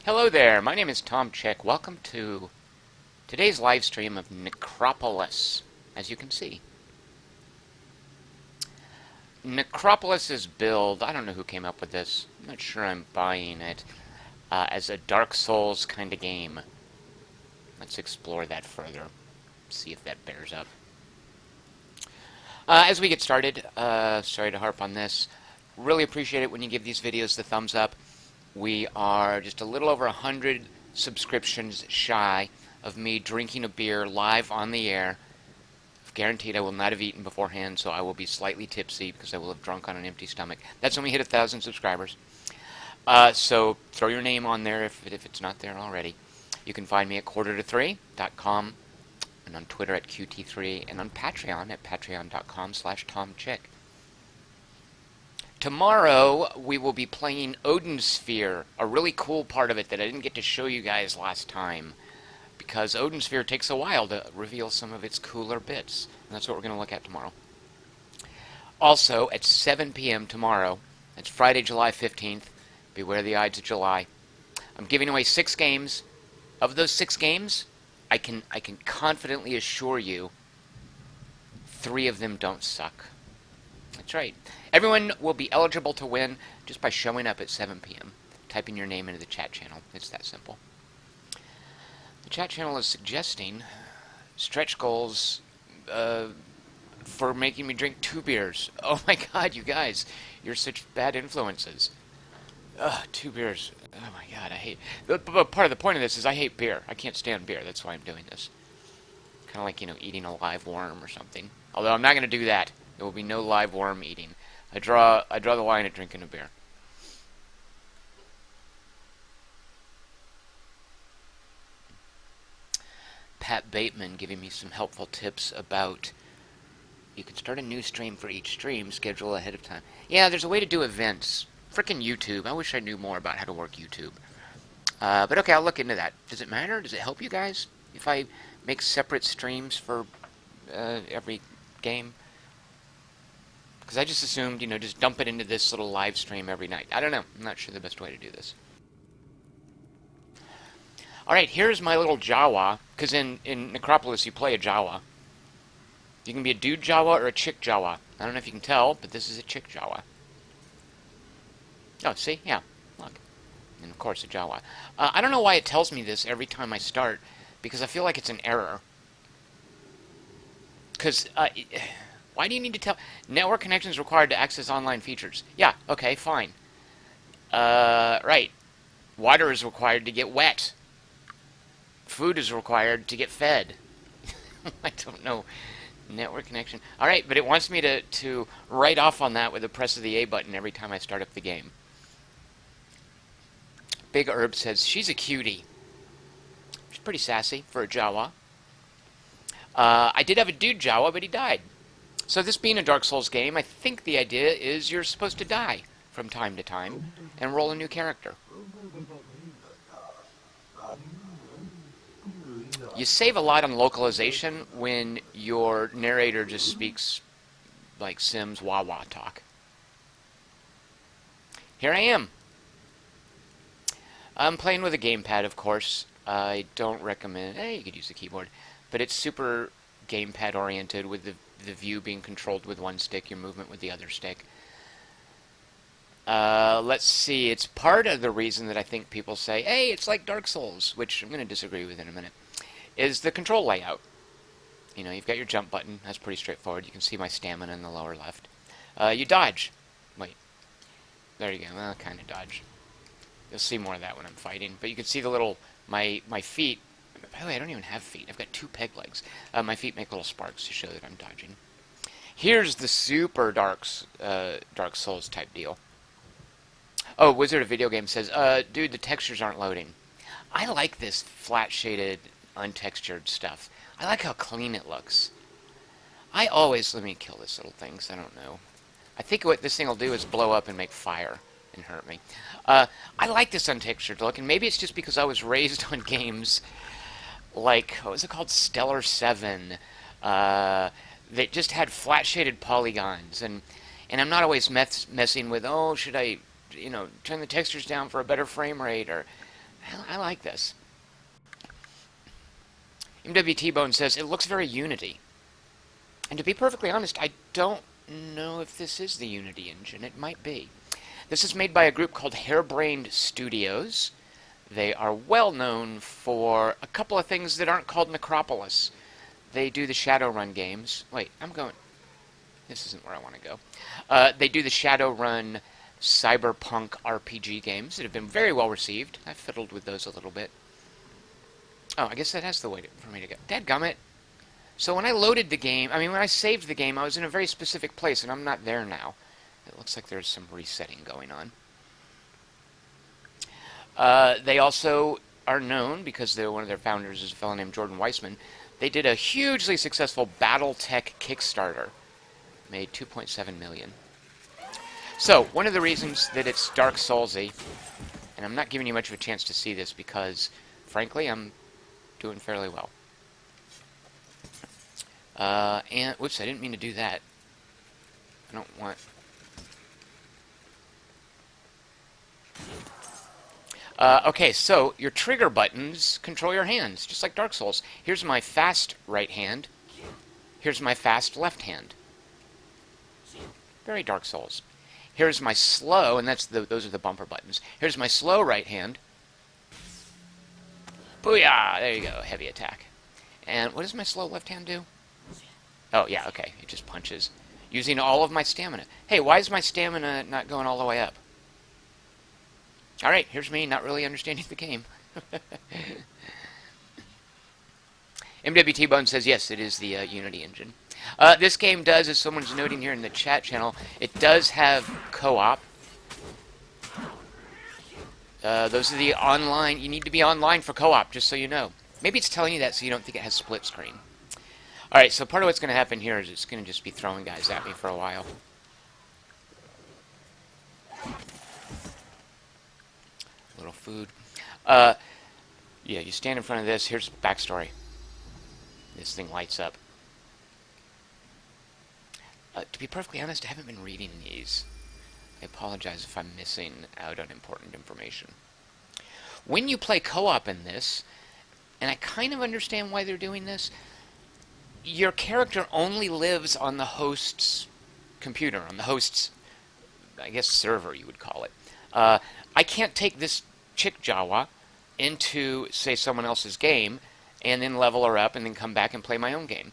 Hello there, my name is Tom Chick. Welcome to today's live stream of Necropolis, as you can see. Necropolis's build, I don't know who came up with this. I'm not sure I'm buying it, as a Dark Souls kind of game. Let's explore that further, see if that bears up. As we get started, sorry to harp on this, really appreciate it when you give these videos the thumbs up. We are just a little over 100 subscriptions shy of me drinking a beer live on the air. Guaranteed I will not have eaten beforehand, so I will be slightly tipsy because I will have drunk on an empty stomach. That's when we hit 1,000 subscribers. So throw your name on there if it's not there already. You can find me at quarterto3.com and on Twitter at QT3 and on Patreon at patreon.com/TomChick. Tomorrow we will be playing Odin Sphere, a really cool part of it that I didn't get to show you guys last time, because Odin Sphere takes a while to reveal some of its cooler bits, and that's what we're going to look at tomorrow. Also, at 7 p.m. tomorrow, it's Friday, July 15th, beware the Ides of July, I'm giving away 6 games. Of those 6 games, I can confidently assure you 3 of them don't suck. That's right. Everyone will be eligible to win just by showing up at 7 p.m., typing your name into the chat channel. It's that simple. The chat channel is suggesting stretch goals for making me drink 2 beers. Oh my god, you guys. You're such bad influences. Ugh, 2 beers. Oh my god, I hate... But part of the point of this is I hate beer. I can't stand beer. That's why I'm doing this. Kind of like, eating a live worm or something. Although I'm not going to do that. There will be no live worm eating. I draw the line at drinking a beer. Pat Bateman giving me some helpful tips about you can start a new stream for each stream, schedule ahead of time. Yeah, there's a way to do events. Frickin' YouTube. I wish I knew more about how to work YouTube. But okay, I'll look into that. Does it matter? Does it help you guys if I make separate streams for every game? Because I just assumed, just dump it into this little live stream every night. I don't know. I'm not sure the best way to do this. Alright, here's my little Jawa. Because in Necropolis, you play a Jawa. You can be a dude Jawa or a chick Jawa. I don't know if you can tell, but this is a chick Jawa. Oh, see? Yeah. Look. And of course, a Jawa. I don't know why it tells me this every time I start, because I feel like it's an error. Because... why do you need to tell... Network connections required to access online features. Yeah, okay, fine. Right. Water is required to get wet. Food is required to get fed. I don't know. Network connection. Alright, but it wants me to write off on that with the press of the A button every time I start up the game. Big Herb says, she's a cutie. She's pretty sassy for a Jawa. I did have a dude Jawa, but he died. So this being a Dark Souls game, I think the idea is you're supposed to die from time to time and roll a new character. You save a lot on localization when your narrator just speaks like Sims wah-wah talk. Here I am. I'm playing with a gamepad, of course. I don't recommend... you could use the keyboard. But it's super gamepad oriented with the view being controlled with one stick, your movement with the other stick. Let's see, it's part of the reason that I think people say, hey, it's like Dark Souls, which I'm going to disagree with in a minute, is the control layout. You've got your jump button, that's pretty straightforward. You can see my stamina in the lower left. You dodge. Wait. There you go, well, kind of dodge. You'll see more of that when I'm fighting, but you can see the little, my feet. By the way, I don't even have feet. I've got 2 peg legs. My feet make little sparks to show that I'm dodging. Here's the super Dark Souls type deal. Oh, Wizard of Video Game says, dude, the textures aren't loading. I like this flat-shaded, untextured stuff. I like how clean it looks. Let me kill this little thing, because I don't know. I think what this thing will do is blow up and make fire and hurt me. I like this untextured look, and maybe it's just because I was raised on games... like, what was it called? Stellar 7. That just had flat-shaded polygons. And I'm not always messing with, should I, turn the textures down for a better frame rate? Or I like this. MWT-Bone says, it looks very Unity. And to be perfectly honest, I don't know if this is the Unity engine. It might be. This is made by a group called Harebrained Studios. They are well known for a couple of things that aren't called Necropolis. They do the Shadowrun games. Wait, this isn't where I want to go. They do the Shadowrun cyberpunk RPG games that have been very well received. I've fiddled with those a little bit. Oh, I guess that has the way for me to go. Dadgummit. So when I loaded the game, when I saved the game, I was in a very specific place, and I'm not there now. It looks like there's some resetting going on. They also are known, because one of their founders is a fellow named Jordan Weissman. They did a hugely successful BattleTech Kickstarter. Made $2.7 million. So, one of the reasons that it's Dark Soulsy, and I'm not giving you much of a chance to see this because, frankly, I'm doing fairly well. And, whoops, I didn't mean to do that. I don't want... okay, so your trigger buttons control your hands, just like Dark Souls. Here's my fast right hand. Here's my fast left hand. Very Dark Souls. Here's my slow, and those are the bumper buttons. Here's my slow right hand. Booyah! There you go, heavy attack. And what does my slow left hand do? Oh, yeah, okay, it just punches. Using all of my stamina. Hey, why is my stamina not going all the way up? Alright, here's me not really understanding the game. MWT Bone says, yes, it is the Unity engine. This game does, as someone's noting here in the chat channel, it does have co-op. Those are the online, you need to be online for co-op, just so you know. Maybe it's telling you that so you don't think it has split screen. Alright, so part of what's going to happen here is it's going to just be throwing guys at me for a while. Little food. Yeah, you stand in front of this. Here's backstory. This thing lights up. To be perfectly honest, I haven't been reading these. I apologize if I'm missing out on important information. When you play co-op in this, and I kind of understand why they're doing this, your character only lives on the host's computer, on the host's, I guess, server, you would call it. I can't take this chick Jawa into, say, someone else's game, and then level her up, and then come back and play my own game.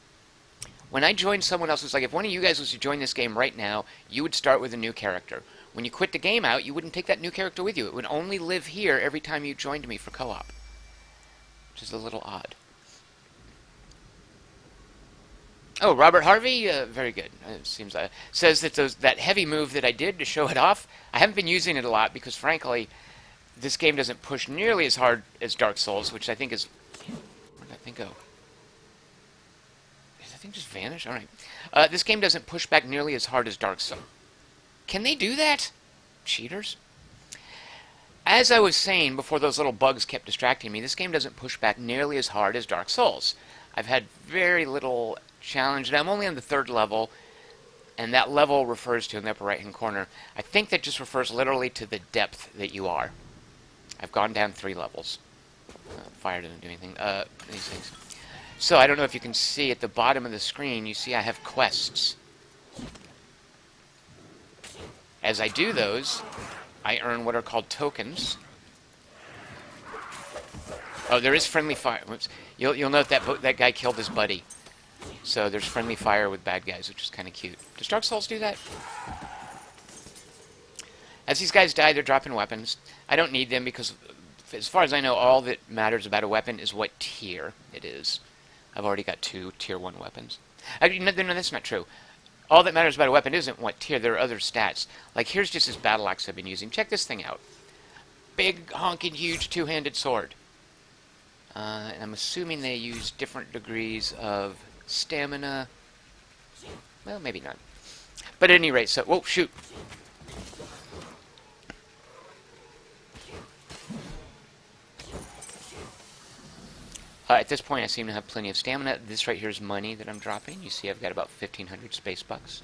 When I join someone else's, like if one of you guys was to join this game right now, you would start with a new character. When you quit the game out, you wouldn't take that new character with you. It would only live here every time you joined me for co-op. Which is a little odd. Oh, Robert Harvey? Very good. It seems says that that heavy move that I did to show it off, I haven't been using it a lot because, frankly, this game doesn't push nearly as hard as Dark Souls, which I think is... Where did that thing go? Did that thing just vanish? All right. This game doesn't push back nearly as hard as Dark Souls. Can they do that? Cheaters? As I was saying before those little bugs kept distracting me, this game doesn't push back nearly as hard as Dark Souls. I've had very little challenge, and I'm only on the 3rd level, and that level refers to in the upper right-hand corner. I think that just refers literally to the depth that you are. I've gone down 3 levels. Fire doesn't do anything. These things. So I don't know if you can see at the bottom of the screen, you see I have quests. As I do those, I earn what are called tokens. Oh, there is friendly fire. Whoops. You'll note that that guy killed his buddy. So there's friendly fire with bad guys, which is kind of cute. Does Dark Souls do that? As these guys die, they're dropping weapons. I don't need them because, as far as I know, all that matters about a weapon is what tier it is. I've already got 2 tier 1 weapons. No, that's not true. All that matters about a weapon isn't what tier. There are other stats. Like, here's just this battle axe I've been using. Check this thing out. Big, honking, huge, 2-handed sword. And I'm assuming they use different degrees of stamina. Well, maybe not. But at any rate, so... Whoa, shoot. At this point, I seem to have plenty of stamina. This right here is money that I'm dropping. You see I've got about 1,500 space bucks.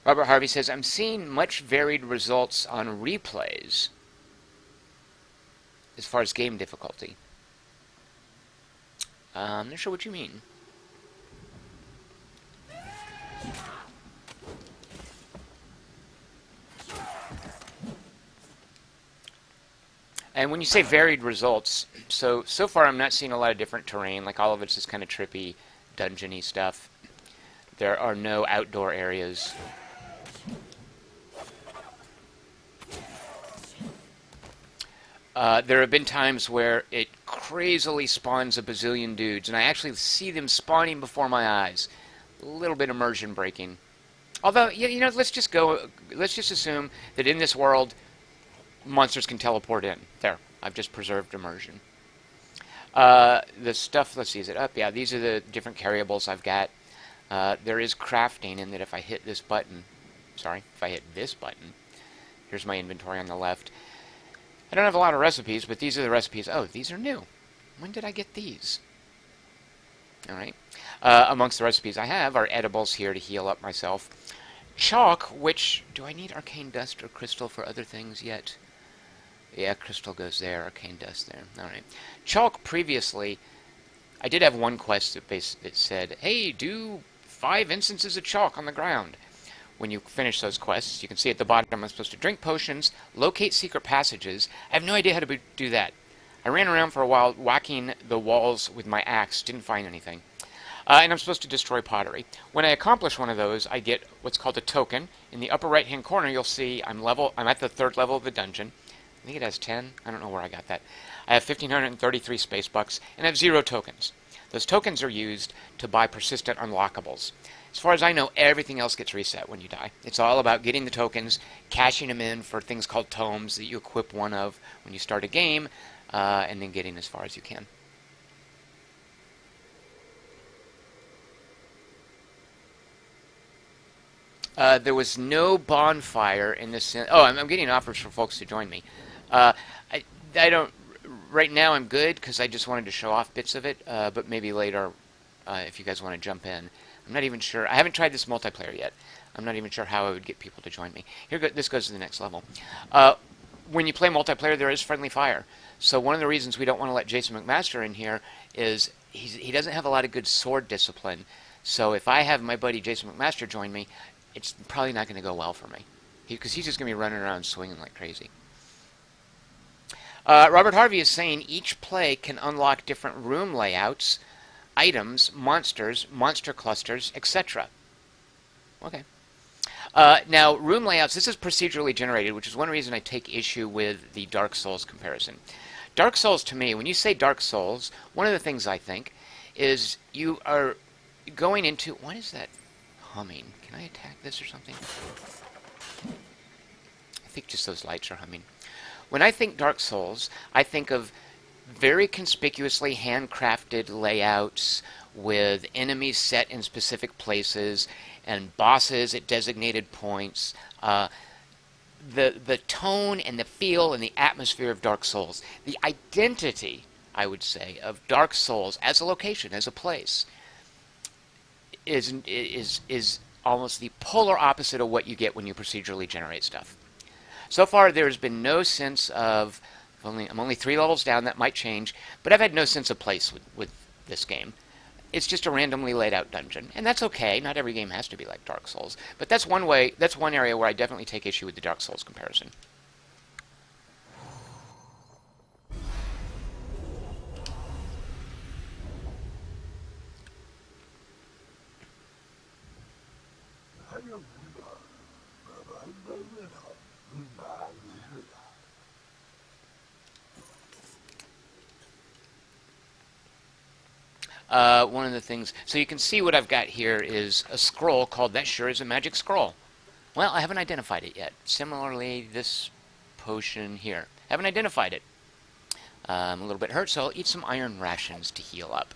Robert Harvey says, I'm seeing much varied results on replays as far as game difficulty. I'm not sure what you mean. And when you say varied results, so far I'm not seeing a lot of different terrain. Like all of it's just kind of trippy, dungeony stuff. There are no outdoor areas. There have been times where it crazily spawns a bazillion dudes, and I actually see them spawning before my eyes. A little bit immersion breaking. Although, you know, let's just assume that in this world, monsters can teleport in. There, I've just preserved immersion. The stuff, let's see, is it up? Yeah, these are the different carryables I've got. There is crafting in that if I hit this button, here's my inventory on the left. I don't have a lot of recipes, but these are the recipes. Oh, these are new. When did I get these? All right. Amongst the recipes I have are edibles here to heal up myself. Chalk, which, do I need arcane dust or crystal for other things yet? Yeah, crystal goes there, arcane dust there. All right. Chalk, previously, I did have one quest that said, hey, do 5 instances of chalk on the ground. When you finish those quests, you can see at the bottom I'm supposed to drink potions, locate secret passages. I have no idea how to do that. I ran around for a while whacking the walls with my axe, didn't find anything. And I'm supposed to destroy pottery. When I accomplish one of those, I get what's called a token. In the upper right-hand corner, you'll see I'm at the 3rd level of the dungeon. I think it has 10. I don't know where I got that. I have 1,533 space bucks, and I have 0 tokens. Those tokens are used to buy persistent unlockables. As far as I know, everything else gets reset when you die. It's all about getting the tokens, cashing them in for things called tomes that you equip one of when you start a game, and then getting as far as you can. There was no bonfire in this. Oh, I'm getting offers for folks to join me. I don't. Right now, I'm good because I just wanted to show off bits of it. But maybe later, if you guys want to jump in, I'm not even sure. I haven't tried this multiplayer yet. I'm not even sure how I would get people to join me. This goes to the next level. When you play multiplayer, there is friendly fire. So one of the reasons we don't want to let Jason McMaster in here is he doesn't have a lot of good sword discipline. So if I have my buddy Jason McMaster join me, it's probably not going to go well for me. Because he's just going to be running around swinging like crazy. Robert Harvey is saying each play can unlock different room layouts, items, monsters, monster clusters, etc. Okay. Now, room layouts, this is procedurally generated, which is one reason I take issue with the Dark Souls comparison. Dark Souls, to me, when you say Dark Souls, one of the things I think is you are going into... What is that humming? Can I attack this or something? I think just those lights are humming. When I think Dark Souls, I think of very conspicuously handcrafted layouts with enemies set in specific places and bosses at designated points. The tone and the feel and the atmosphere of Dark Souls. The identity, I would say, of Dark Souls as a location, as a place, is almost the polar opposite of what you get when you procedurally generate stuff. So far, there's been no sense of... I'm only 3 levels down, that might change, but I've had no sense of place with this game. It's just a randomly laid out dungeon, and that's okay. Not every game has to be like Dark Souls, but that's one area where I definitely take issue with the Dark Souls comparison. One of the things, so you can see what I've got here is a scroll called That Sure Is a Magic Scroll. Well, I haven't identified it yet. Similarly, this potion here. Haven't identified it. I'm a little bit hurt, so I'll eat some iron rations to heal up.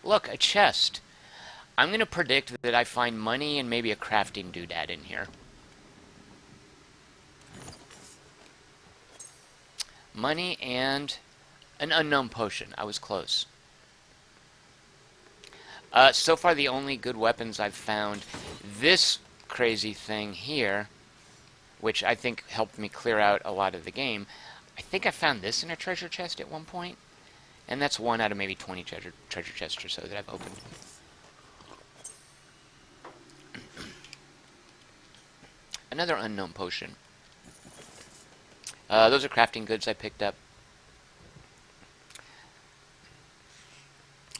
Look, a chest. I'm going to predict that I find money and maybe a crafting doodad in here. Money and... an unknown potion. I was close. So far, the only good weapons I've found, this crazy thing here, which I think helped me clear out a lot of the game. I think I found this in a treasure chest at one point, and that's one out of maybe 20 treasure chests or so that I've opened. Another unknown potion. Those are crafting goods I picked up.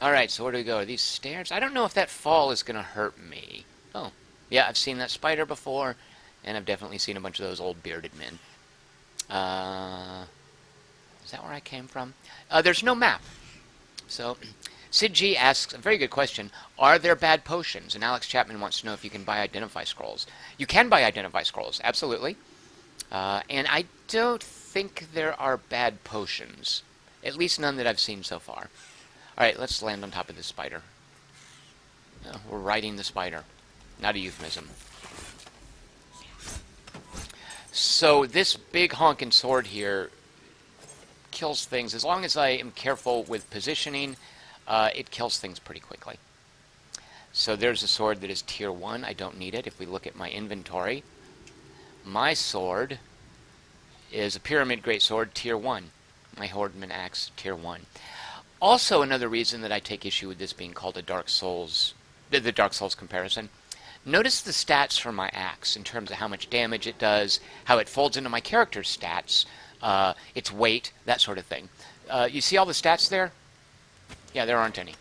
Alright, so where do we go? Are these stairs? I don't know if that fall is going to hurt me. Oh, yeah, I've seen that spider before, and I've definitely seen a bunch of those old bearded men. Is that where I came from? There's no map. So, Sid G asks a very good question. Are there bad potions? And Alex Chapman wants to know if you can buy Identify Scrolls. You can buy Identify Scrolls, absolutely. And I don't think there are bad potions. At least none that I've seen so far. Alright, let's land on top of this spider. We're riding the spider. Not a euphemism. So this big honking sword here kills things. As long as I am careful with positioning, it kills things pretty quickly. So there's a sword that is tier 1. I don't need it. If we look at my inventory, my sword is a Pyramid Greatsword, tier 1. My Hordman Axe, tier 1. Also, another reason that I take issue with this being called a Dark Souls, the Dark Souls comparison. Notice the stats for my axe in terms of how much damage it does, how it folds into my character's stats, its weight, that sort of thing. You see all the stats there? Yeah, there aren't any.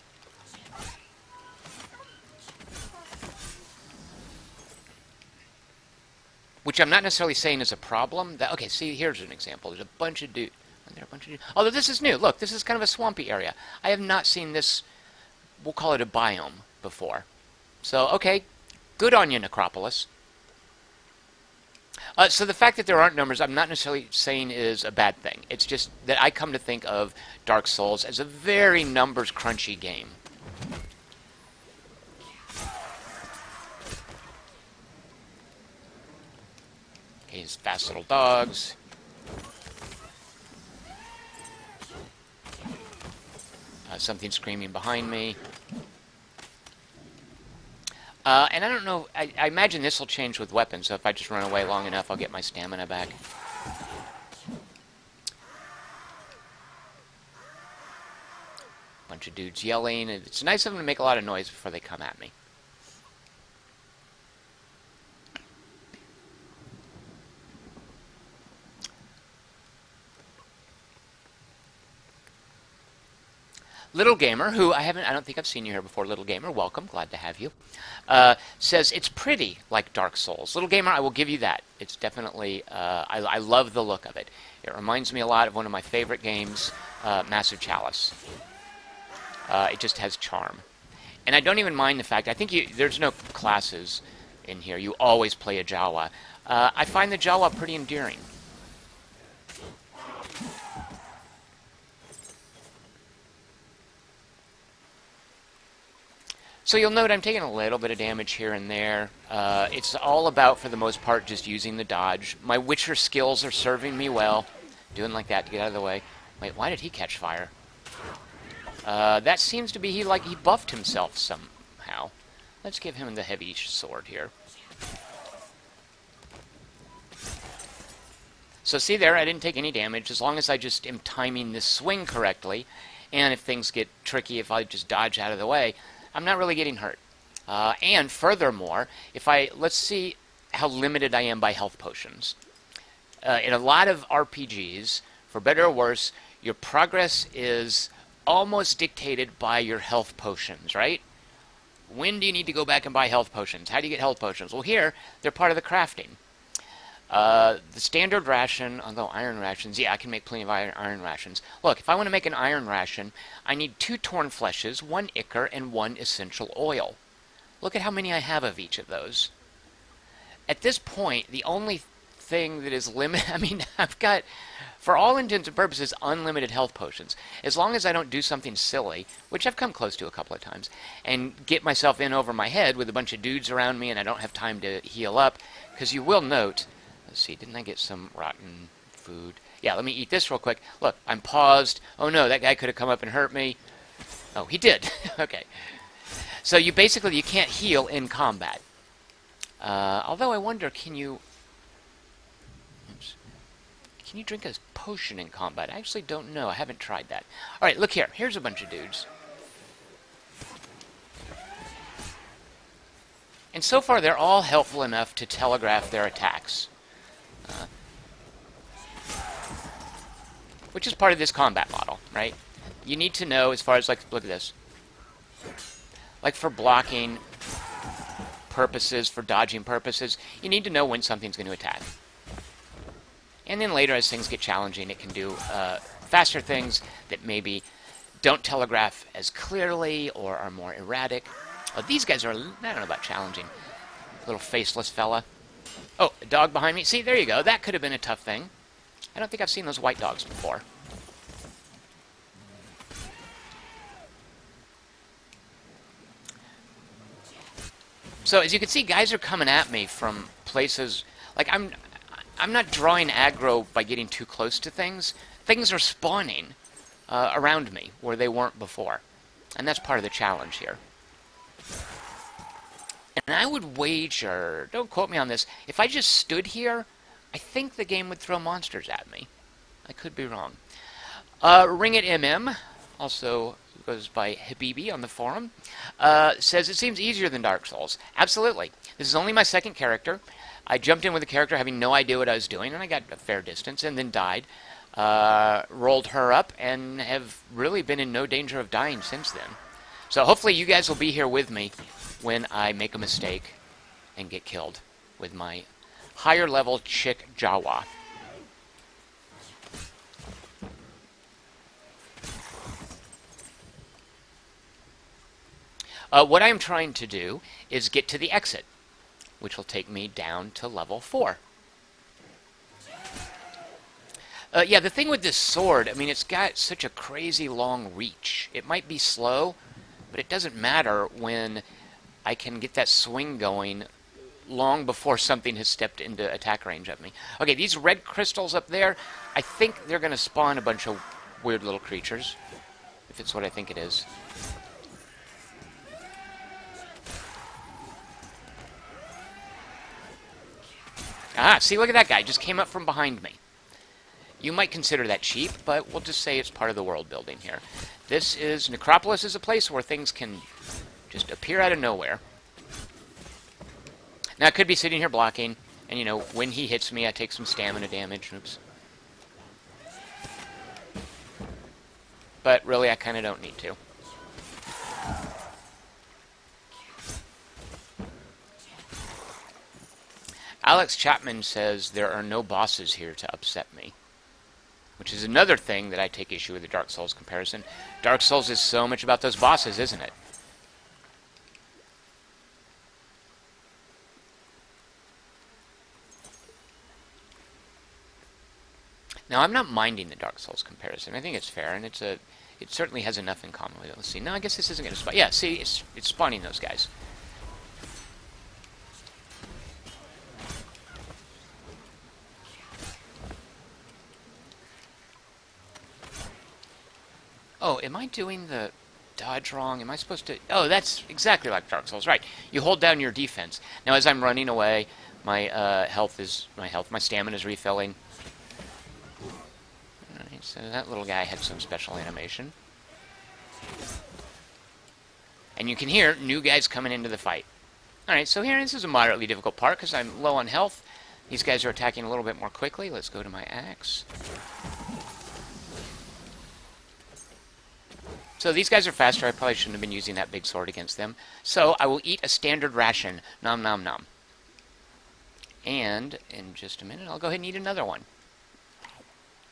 Which I'm not necessarily saying is a problem. Okay, see, here's an example. There's a bunch of dudes. Although this is new. Look, this is kind of a swampy area. I have not seen this, we'll call it a biome, before. So, okay, good on you, Necropolis. So the fact that there aren't numbers, I'm not necessarily saying is a bad thing. It's just that I come to think of Dark Souls as a very numbers-crunchy game. Okay, these fast little dogs. Something screaming behind me. And I don't know, I imagine this will change with weapons, so if I just run away long enough, I'll get my stamina back. Bunch of dudes yelling. It's nice of them to make a lot of noise before they come at me. Little Gamer, who I don't think I've seen you here before. Little Gamer, welcome, glad to have you. Says it's pretty like Dark Souls. Little Gamer, I will give you that. It's definitely, I love the look of it. It reminds me a lot of one of my favorite games, Massive Chalice. It just has charm. And I don't even mind the fact, I think there's no classes in here. You always play a Jawa. I find the Jawa pretty endearing. So you'll note I'm taking a little bit of damage here and there. It's all about, for the most part, just using the dodge. My Witcher skills are serving me well. Doing like that to get out of the way. Wait, why did he catch fire? That seems to be he buffed himself somehow. Let's give him the heavy sword here. So see there, I didn't take any damage as long as I just am timing this swing correctly. And if things get tricky, if I just dodge out of the way, I'm not really getting hurt. And furthermore, let's see how limited I am by health potions. In a lot of RPGs, for better or worse, your progress is almost dictated by your health potions, right? When do you need to go back and buy health potions? How do you get health potions? Well, here, they're part of the crafting. The standard ration, although iron rations, yeah, I can make plenty of iron rations. Look, if I want to make an iron ration, I need 2 torn fleshes, 1 ichor, and 1 essential oil. Look at how many I have of each of those. At this point, the only thing that is limited, I mean, I've got, for all intents and purposes, unlimited health potions. As long as I don't do something silly, which I've come close to a couple of times, and get myself in over my head with a bunch of dudes around me and I don't have time to heal up, because you will note, let's see, didn't I get some rotten food? Yeah, let me eat this real quick. Look, I'm paused. Oh no, that guy could have come up and hurt me. Oh, he did. Okay. So you basically, you can't heal in combat. Although I wonder, can you drink a potion in combat? I actually don't know. I haven't tried that. Alright, look here. Here's a bunch of dudes. And so far, they're all helpful enough to telegraph their attacks. Which is part of this combat model, right? You need to know, as far as, like, look at this. Like, for blocking purposes, for dodging purposes, you need to know when something's going to attack. And then later, as things get challenging, it can do faster things that maybe don't telegraph as clearly or are more erratic. Oh, these guys are, I don't know about challenging. Little faceless fella. Oh, a dog behind me. See, there you go. That could have been a tough thing. I don't think I've seen those white dogs before. So, as you can see, guys are coming at me from places... Like, I'm not drawing aggro by getting too close to things. Things are spawning around me where they weren't before. And that's part of the challenge here. And I would wager, don't quote me on this, if I just stood here, I think the game would throw monsters at me. I could be wrong. Ring It MM, also goes by Habibi on the forum, says it seems easier than Dark Souls. Absolutely. This is only my second character. I jumped in with a character having no idea what I was doing, and I got a fair distance, and then died. Rolled her up, and have really been in no danger of dying since then. So hopefully you guys will be here with me when I make a mistake and get killed with my higher level chick Jawa. What I'm trying to do is get to the exit, which will take me down to level 4. Yeah, the thing with this sword, I mean, it's got such a crazy long reach. It might be slow, but it doesn't matter when I can get that swing going long before something has stepped into attack range of me. Okay, these red crystals up there, I think they're going to spawn a bunch of weird little creatures, if it's what I think it is. Ah, see, look at that guy. Just came up from behind me. You might consider that cheap, but we'll just say it's part of the world building here. This is... Necropolis is a place where things can just appear out of nowhere. Now, I could be sitting here blocking, and, you know, when he hits me, I take some stamina damage. Oops. But, really, I kind of don't need to. Alex Chapman says there are no bosses here to upset me. Which is another thing that I take issue with the Dark Souls comparison. Dark Souls is so much about those bosses, isn't it? Now, I'm not minding the Dark Souls comparison. I think it's fair, and it certainly has enough in common with it. Let's see. No, I guess this isn't going to spawn. Yeah, see, it's spawning those guys. Oh, am I doing the dodge wrong? Am I supposed to... Oh, that's exactly like Dark Souls. Right. You hold down your defense. Now, as I'm running away, my my stamina is refilling. Alright, so that little guy had some special animation. And you can hear new guys coming into the fight. Alright, so here, this is a moderately difficult part because I'm low on health. These guys are attacking a little bit more quickly. Let's go to my axe. So these guys are faster. I probably shouldn't have been using that big sword against them. So I will eat a standard ration. Nom nom nom. And in just a minute, I'll go ahead and eat another one.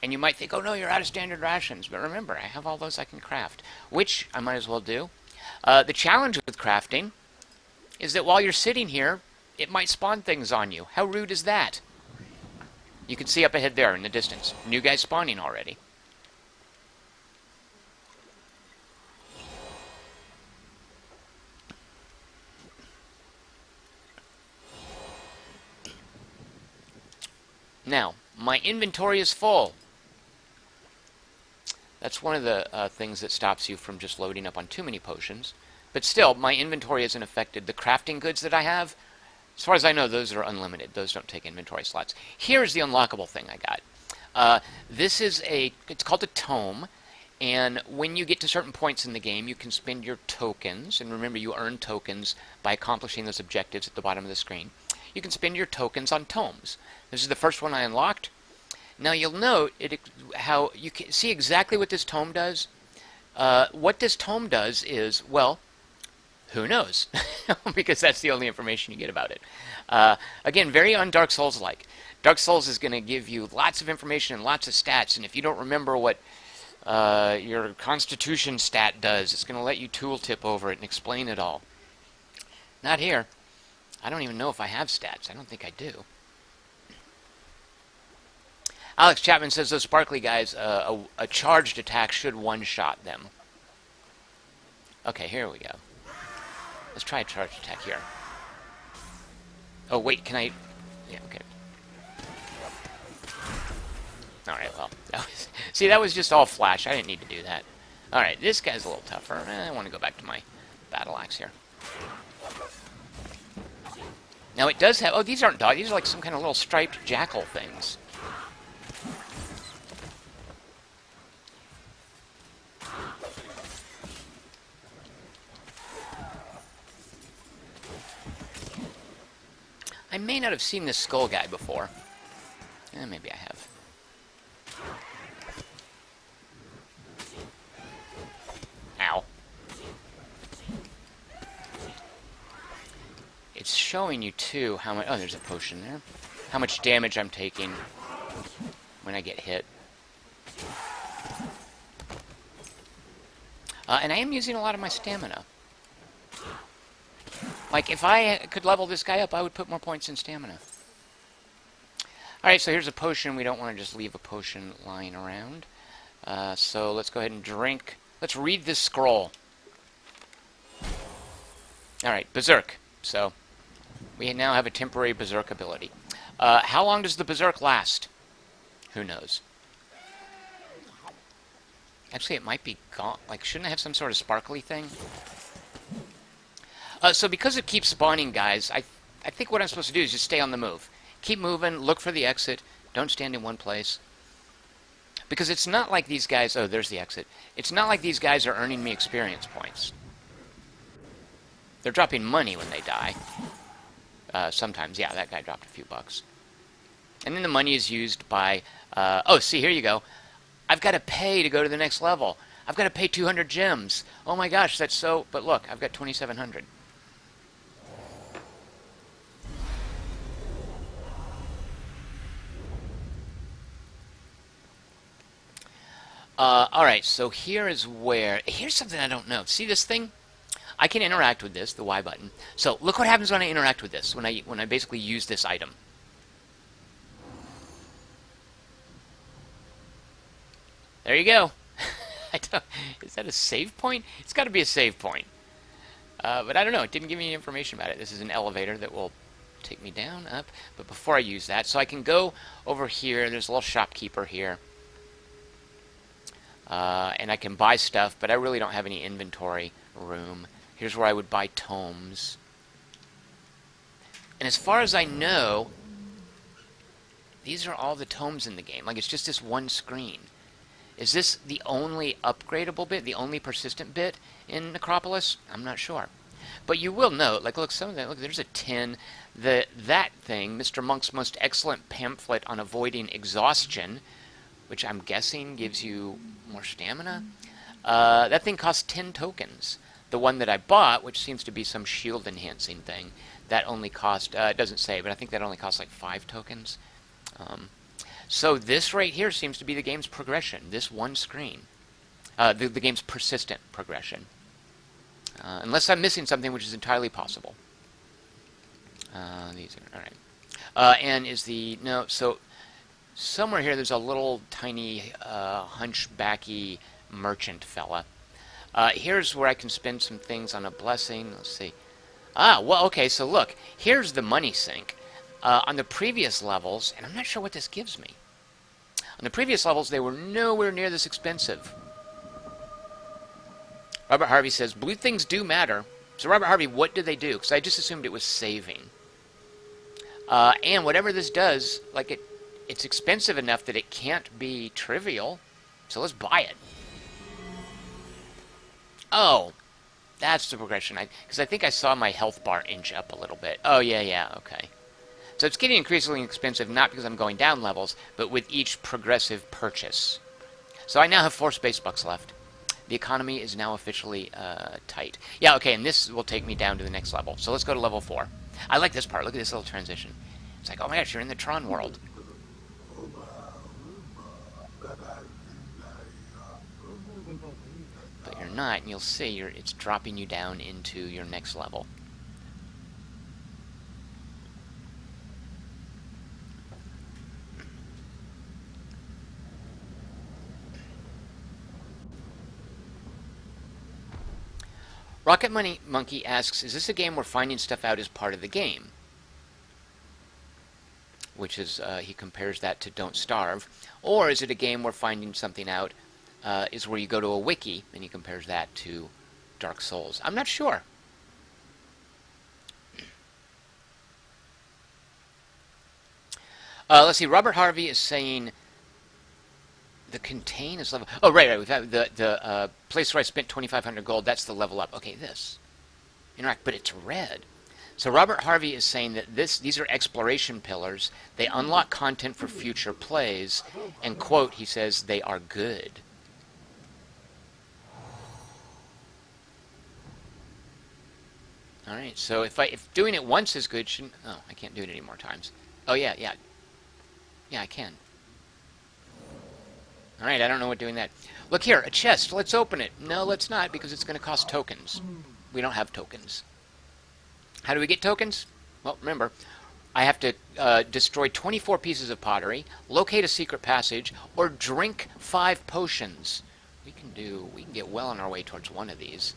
And you might think, oh no, you're out of standard rations. But remember, I have all those I can craft, which I might as well do. The challenge with crafting is that while you're sitting here, it might spawn things on you. How rude is that? You can see up ahead there in the distance. New guys spawning already. Now, my inventory is full. That's one of the things that stops you from just loading up on too many potions. But still, my inventory isn't affected. The crafting goods that I have, as far as I know, those are unlimited. Those don't take inventory slots. Here's the unlockable thing I got. This is it's called a tome, and when you get to certain points in the game, you can spend your tokens, and remember, you earn tokens by accomplishing those objectives at the bottom of the screen. You can spend your tokens on tomes. This is the first one I unlocked. Now you'll note how you can see exactly what this tome does. What this tome does is, well, who knows? Because that's the only information you get about it. Again, very on Dark Souls-like. Dark Souls is going to give you lots of information and lots of stats, and if you don't remember what your Constitution stat does, it's going to let you tooltip over it and explain it all. Not here. I don't even know if I have stats. I don't think I do. Alex Chapman says those sparkly guys, a charged attack should one-shot them. Okay, here we go. Let's try a charged attack here. Oh, wait, can I... Yeah, okay. Alright, well, that was just all flash. I didn't need to do that. Alright, this guy's a little tougher. I want to go back to my battle axe here. Now, it does have... Oh, these aren't dogs. These are like some kind of little striped jackal things. I may not have seen this skull guy before. Maybe I have. Ow. It's showing you, too, how much... Oh, there's a potion there. How much damage I'm taking when I get hit. And I am using a lot of my stamina. Like, if I could level this guy up, I would put more points in stamina. Alright, so here's a potion. We don't want to just leave a potion lying around. So let's go ahead and drink. Let's read this scroll. Alright, Berserk. So, we now have a temporary Berserk ability. How long does the Berserk last? Who knows? Actually, it might be gone. Like, shouldn't I have some sort of sparkly thing? So because it keeps spawning guys, I think what I'm supposed to do is just stay on the move. Keep moving, look for the exit, don't stand in one place. Because it's not like these guys... Oh, there's the exit. It's not like these guys are earning me experience points. They're dropping money when they die. Sometimes, yeah, that guy dropped a few bucks. And then the money is used by... oh, see, here you go. I've got to pay to go to the next level. I've got to pay 200 gems. Oh my gosh, that's so... But look, I've got 2,700. Alright, so here is where... Here's something I don't know. See this thing? I can interact with this, the Y button. So, look what happens when I interact with this, when I basically use this item. There you go. Is that a save point? It's got to be a save point. But I don't know. It didn't give me any information about it. This is an elevator that will take me down, up. But before I use that, so I can go over here. There's a little shopkeeper here. And I can buy stuff, but I really don't have any inventory room. Here's where I would buy tomes. And as far as I know, these are all the tomes in the game. Like, it's just this one screen. Is this the only upgradable bit, the only persistent bit in Necropolis? I'm not sure. But you will note, like, look, some of that, look, there's a 10. That thing, Mr. Monk's most excellent pamphlet on avoiding exhaustion, which I'm guessing gives you more stamina. That thing costs 10 tokens. The one that I bought, which seems to be some shield enhancing thing, that only cost, it doesn't say, but I think that only costs like 5 tokens. So this right here seems to be the game's progression, this one screen. The game's persistent progression. Unless I'm missing something, which is entirely possible. These are, alright. And is the, no, so somewhere here there's a little tiny hunchbacky merchant fella. Here's where I can spend some things on a blessing. Let's see. Ah, well, okay, so look. Here's the money sink. On the previous levels, and I'm not sure what this gives me. On the previous levels, they were nowhere near this expensive. Robert Harvey says, blue things do matter. So Robert Harvey, what do they do? Because I just assumed it was saving. And whatever this does, like it's expensive enough that it can't be trivial. So let's buy it. Oh, that's the progression. Because I think I saw my health bar inch up a little bit. Oh, yeah, okay. So it's getting increasingly expensive, not because I'm going down levels, but with each progressive purchase. So I now have 4 space bucks left. The economy is now officially tight. Yeah, okay, and this will take me down to the next level. So let's go to level 4. I like this part. Look at this little transition. It's like, oh my gosh, you're in the Tron world. But you're not, and you'll see it's dropping you down into your next level. Rocket Money Monkey asks, is this a game where finding stuff out is part of the game? Which is, he compares that to Don't Starve. Or is it a game where finding something out is where you go to a wiki, and he compares that to Dark Souls? I'm not sure. Let's see, Robert Harvey is saying the contain is level... Oh, right, we've had the place where I spent 2,500 gold, that's the level up. Okay, this. Interact, but it's red. So Robert Harvey is saying that these are exploration pillars. They unlock content for future plays, and, quote, he says, they are good. All right, so if doing it once is good, shouldn't... Oh, I can't do it any more times. Oh, yeah. Yeah, I can. All right, I don't know what doing that. Look here, a chest. Let's open it. No, let's not, because it's going to cost tokens. We don't have tokens. How do we get tokens? Well, remember, I have to destroy 24 pieces of pottery, locate a secret passage, or drink 5 potions. We can get well on our way towards one of these.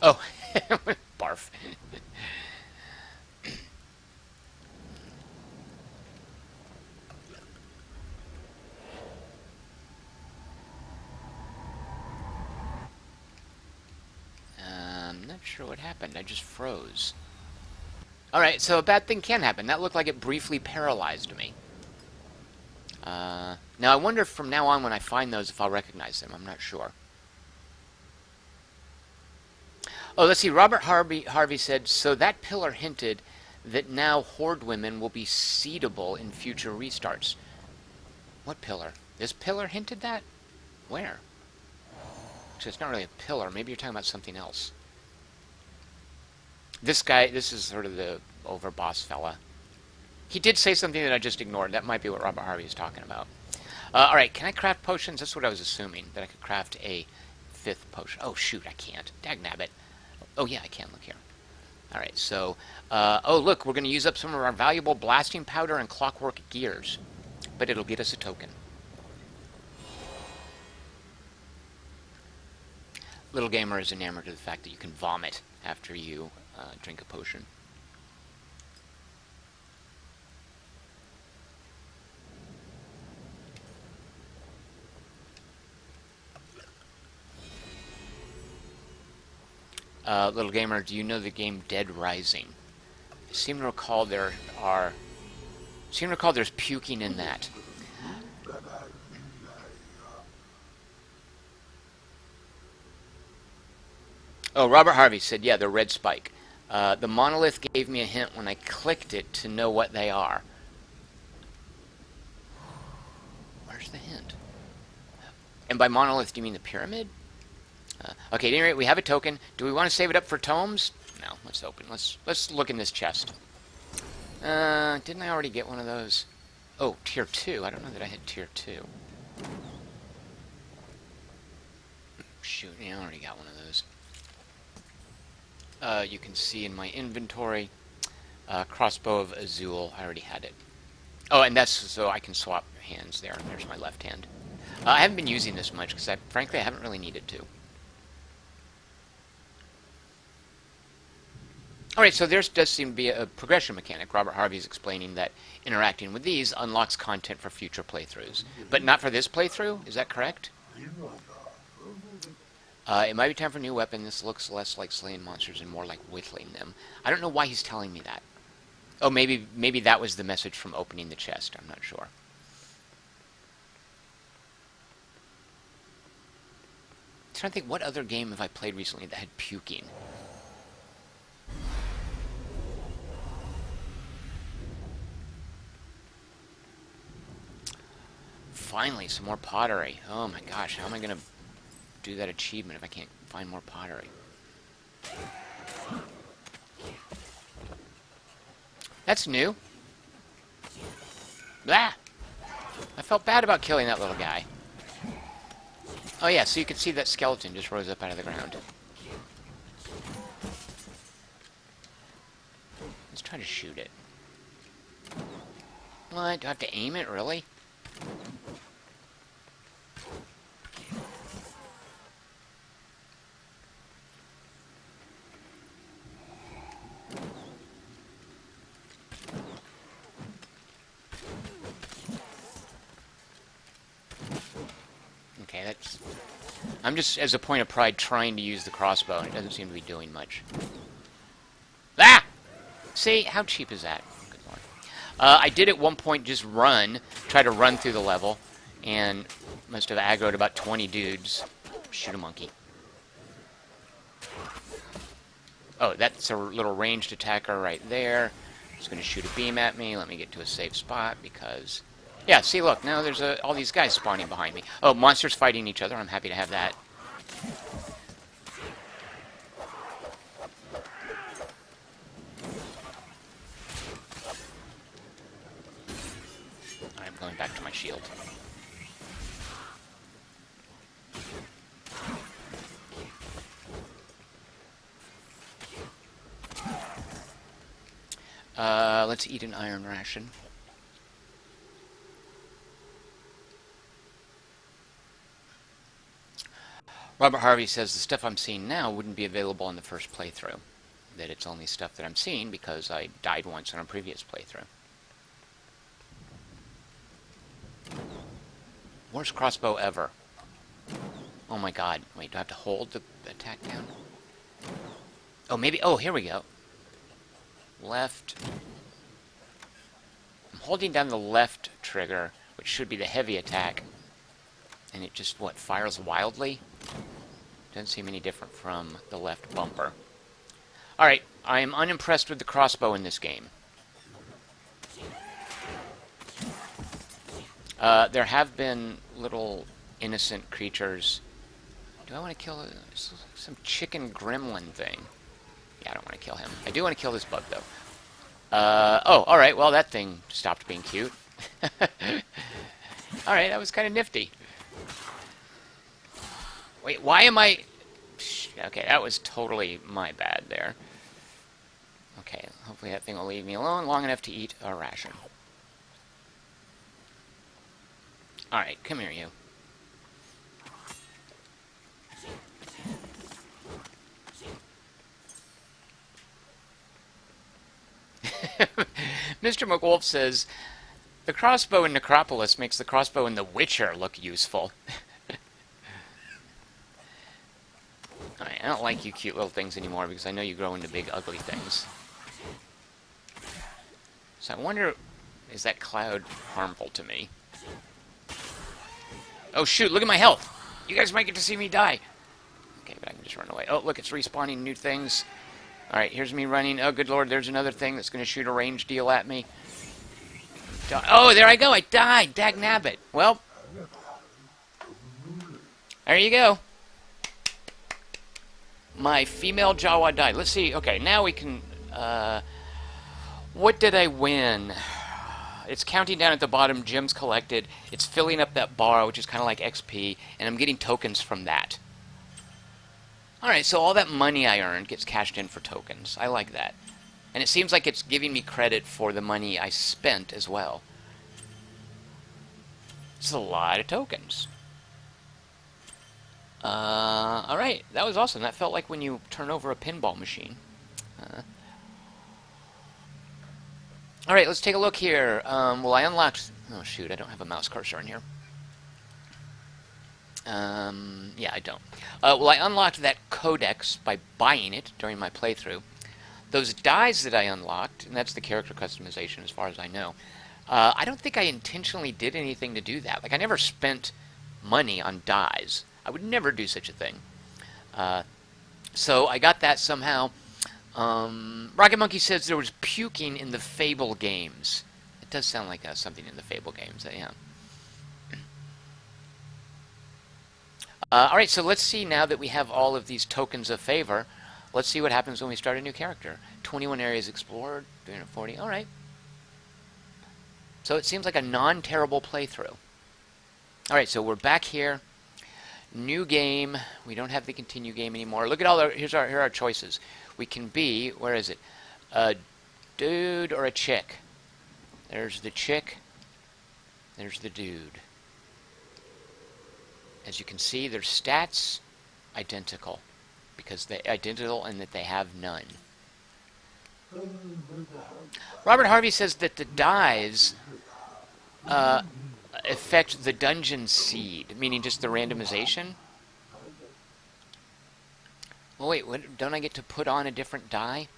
Oh, barf. I'm not sure what happened. I just froze. Alright, so a bad thing can happen. That looked like it briefly paralyzed me. Now, I wonder if from now on when I find those, if I'll recognize them. I'm not sure. Oh, let's see. Robert Harvey said, so that pillar hinted that now Horde women will be seedable in future restarts. What pillar? This pillar hinted that? Where? So it's not really a pillar. Maybe you're talking about something else. This guy, this is sort of the overboss fella. He did say something that I just ignored. That might be what Robert Harvey is talking about. Alright, can I craft potions? That's what I was assuming, that I could craft a 5th potion. Oh, shoot, I can't. Dagnabbit. Oh, yeah, I can. Look here. Alright, so... oh, look, we're going to use up some of our valuable blasting powder and clockwork gears. But it'll get us a token. Little Gamer is enamored of the fact that you can vomit after you drink a potion. Little Gamer, do you know the game Dead Rising? I seem to recall there's puking in that. Oh, Robert Harvey said, yeah, the red spike. The monolith gave me a hint when I clicked it to know what they are. Where's the hint? And by monolith, do you mean the pyramid? Okay, at any rate, we have a token. Do we want to save it up for tomes? No, let's open. Let's look in this chest. Didn't I already get one of those? Oh, tier 2. I don't know that I had tier 2. Shoot, yeah, I already got one of those. You can see in my inventory, crossbow of Azul. I already had it. Oh, and that's so I can swap hands there. There's my left hand. I haven't been using this much because frankly, I haven't really needed to. All right, so there does seem to be a progression mechanic. Robert Harvey's explaining that interacting with these unlocks content for future playthroughs, but not for this playthrough. Is that correct? It might be time for a new weapon. This looks less like slaying monsters and more like whittling them. I don't know why he's telling me that. Oh, maybe that was the message from opening the chest. I'm not sure. I'm trying to think, what other game have I played recently that had puking? Finally, some more pottery. Oh my gosh, how am I going to do that achievement if I can't find more pottery? That's new. Blah! I felt bad about killing that little guy. Oh yeah, so you can see that skeleton just rose up out of the ground. Let's try to shoot it. What? Do I have to aim it, really? Okay, that's... I'm just, as a point of pride, trying to use the crossbow, and it doesn't seem to be doing much. Ah! See? How cheap is that? Good lord. I did at one point just try to run through the level, and must have aggroed about 20 dudes. Shoot a monkey. Oh, that's a little ranged attacker right there. It's going to shoot a beam at me. Let me get to a safe spot, because... Yeah, see, look, now there's all these guys spawning behind me. Oh, monsters fighting each other. I'm happy to have that. I'm going back to my shield. Let's eat an iron ration. Robert Harvey says the stuff I'm seeing now wouldn't be available in the first playthrough. That it's only stuff that I'm seeing because I died once on a previous playthrough. Worst crossbow ever. Oh my god. Wait, do I have to hold the attack down? Oh, maybe... Oh, here we go. Left. I'm holding down the left trigger, which should be the heavy attack. And it just, what, fires wildly? Doesn't seem any different from the left bumper. Alright, I am unimpressed with the crossbow in this game. There have been little innocent creatures. Do I want to kill some chicken gremlin thing? Yeah, I don't want to kill him. I do want to kill this bug, though. Oh, alright, well, that thing stopped being cute. Alright, that was kind of nifty. Wait, why am I... Okay, that was totally my bad there. Okay, hopefully that thing will leave me alone long enough to eat a ration. Alright, come here, you. Mr. McWolf says, the crossbow in Necropolis makes the crossbow in The Witcher look useful. Alright, I don't like you cute little things anymore because I know you grow into big ugly things. So I wonder, is that cloud harmful to me? Oh shoot, look at my health! You guys might get to see me die! Okay, but I can just run away. Oh, look, it's respawning new things. Alright, here's me running. Oh, good lord, there's another thing that's going to shoot a range deal at me. Oh, there I go, I died! Dagnabbit. Well, there you go. My female Jawa died. Let's see. Okay, now we can... what did I win? It's counting down at the bottom. Gems collected. It's filling up that bar, which is kind of like XP, and I'm getting tokens from that. Alright, so all that money I earned gets cashed in for tokens. I like that. And it seems like it's giving me credit for the money I spent as well. It's a lot of tokens. Alright, that was awesome. That felt like when you turn over a pinball machine. Alright, let's take a look here. Well, I unlocked... Oh, shoot, I don't have a mouse cursor in here. Yeah, I don't. Well, I unlocked that codex by buying it during my playthrough. Those dies that I unlocked, and that's the character customization as far as I know, I don't think I intentionally did anything to do that. Like, I never spent money on dies. I would never do such a thing. So I got that somehow. Rocket Monkey says there was puking in the Fable games. It does sound like something in the Fable games, yeah. Alright, so let's see now that we have all of these tokens of favor. Let's see what happens when we start a new character. 21 areas explored, 340, alright. So it seems like a non-terrible playthrough. Alright, so we're back here. New game. We don't have the continue game anymore. Look at all our, here are our choices. We can be, where is it? A dude or a chick. There's the chick. There's the dude. As you can see, their stats identical. Because they're identical in that they have none. Robert Harvey says that the dies affect the dungeon seed, meaning just the randomization. Well, wait, don't I get to put on a different die?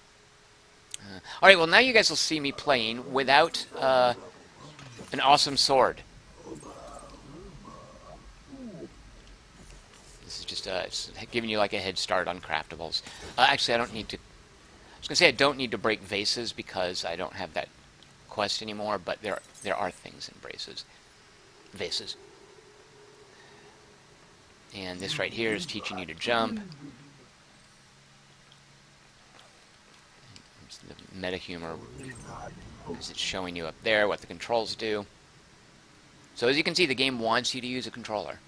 Alright, well now you guys will see me playing without an awesome sword. This is just it's giving you like a head start on craftables. Actually, I don't need to... I was going to say I don't need to break vases because I don't have that quest anymore, but there are things in vases. And this right here is teaching you to jump. It's the meta humor because it's showing you up there what the controls do. So as you can see, the game wants you to use a controller.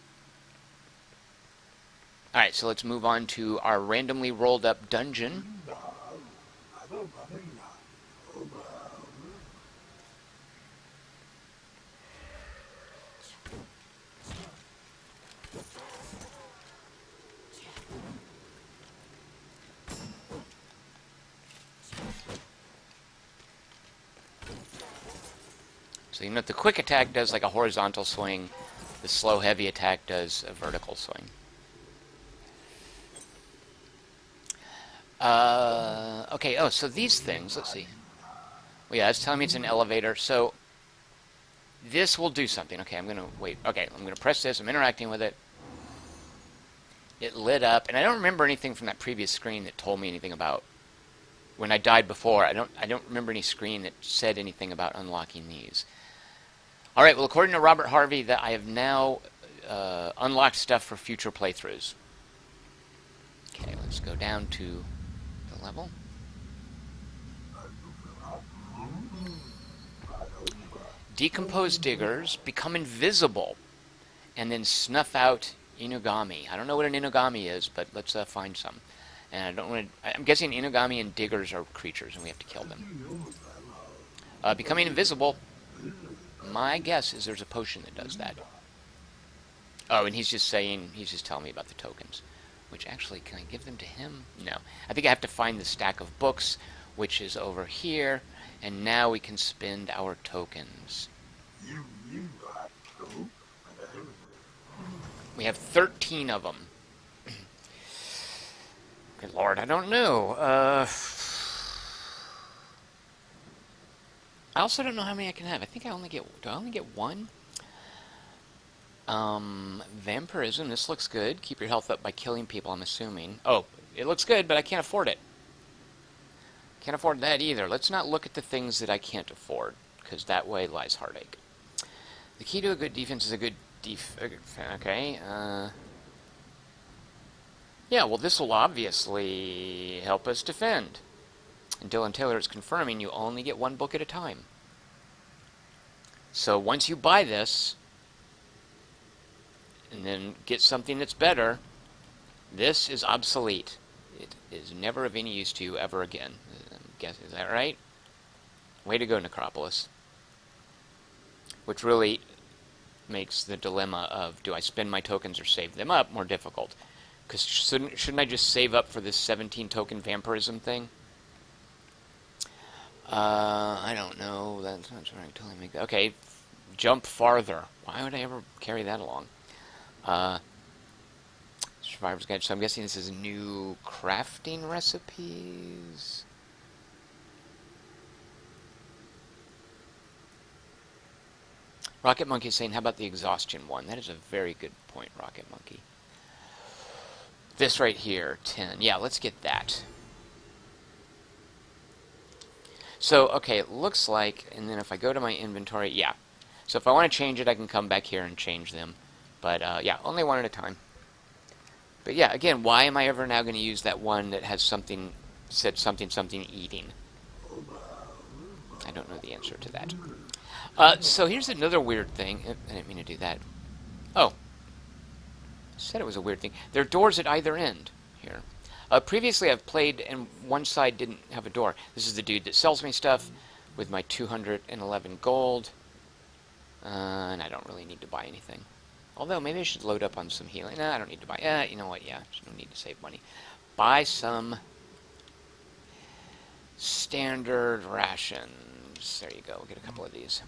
Alright, so let's move on to our randomly rolled up dungeon. So you know the quick attack does like a horizontal swing, the slow heavy attack does a vertical swing. Okay, oh, so these things, let's see. Well, yeah, it's telling me it's an elevator, so this will do something. Okay, I'm going to wait. Okay, I'm going to press this, I'm interacting with it. It lit up, and I don't remember anything from that previous screen that told me anything about when I died before. I don't remember any screen that said anything about unlocking these. Alright, well, according to Robert Harvey, that I have now unlocked stuff for future playthroughs. Okay, let's go down to the level. Decompose diggers, become invisible, and then snuff out Inugami. I don't know what an Inugami is, but let's find some. And I don't want to... I'm guessing Inugami and diggers are creatures, and we have to kill them. Becoming invisible... My guess is there's a potion that does that. Oh, and he's just telling me about the tokens. Which actually, can I give them to him? No. I think I have to find the stack of books, which is over here. And now we can spend our tokens. We have 13 of them. Good lord, I don't know. I also don't know how many I can have. I think I only get... Do I only get one? Vampirism. This looks good. Keep your health up by killing people, I'm assuming. Oh, it looks good, but I can't afford it. Can't afford that either. Let's not look at the things that I can't afford, because that way lies heartache. The key to a good defense is a good okay. Yeah, well, this will obviously help us defend. And Dylan Taylor is confirming you only get one book at a time. So once you buy this, and then get something that's better, this is obsolete. It is never of any use to you ever again. Is that right? Way to go, Necropolis. Which really makes the dilemma of, do I spend my tokens or save them up, more difficult. Because shouldn't I just save up for this 17 token vampirism thing? I don't know. it's not trying to totally make that. Okay, jump farther. Why would I ever carry that along? Survivor's Guide. So I'm guessing this is new crafting recipes. Rocket Monkey is saying, how about the exhaustion one? That is a very good point, Rocket Monkey. This right here, 10. Yeah, let's get that. So, okay, it looks like, and then if I go to my inventory, yeah. So if I want to change it, I can come back here and change them. But, yeah, only one at a time. But yeah, again, why am I ever now going to use that one that has something, said something eating? I don't know the answer to that. So here's another weird thing. I didn't mean to do that. Oh. I said it was a weird thing. There are doors at either end here. Previously I've played and one side didn't have a door. This is the dude that sells me stuff with my 211 gold. And I don't really need to buy anything. Although, maybe I should load up on some healing. No, I don't need to buy... you know what? Yeah, there's no need to save money. Buy some standard rations. There you go. Get a couple of these.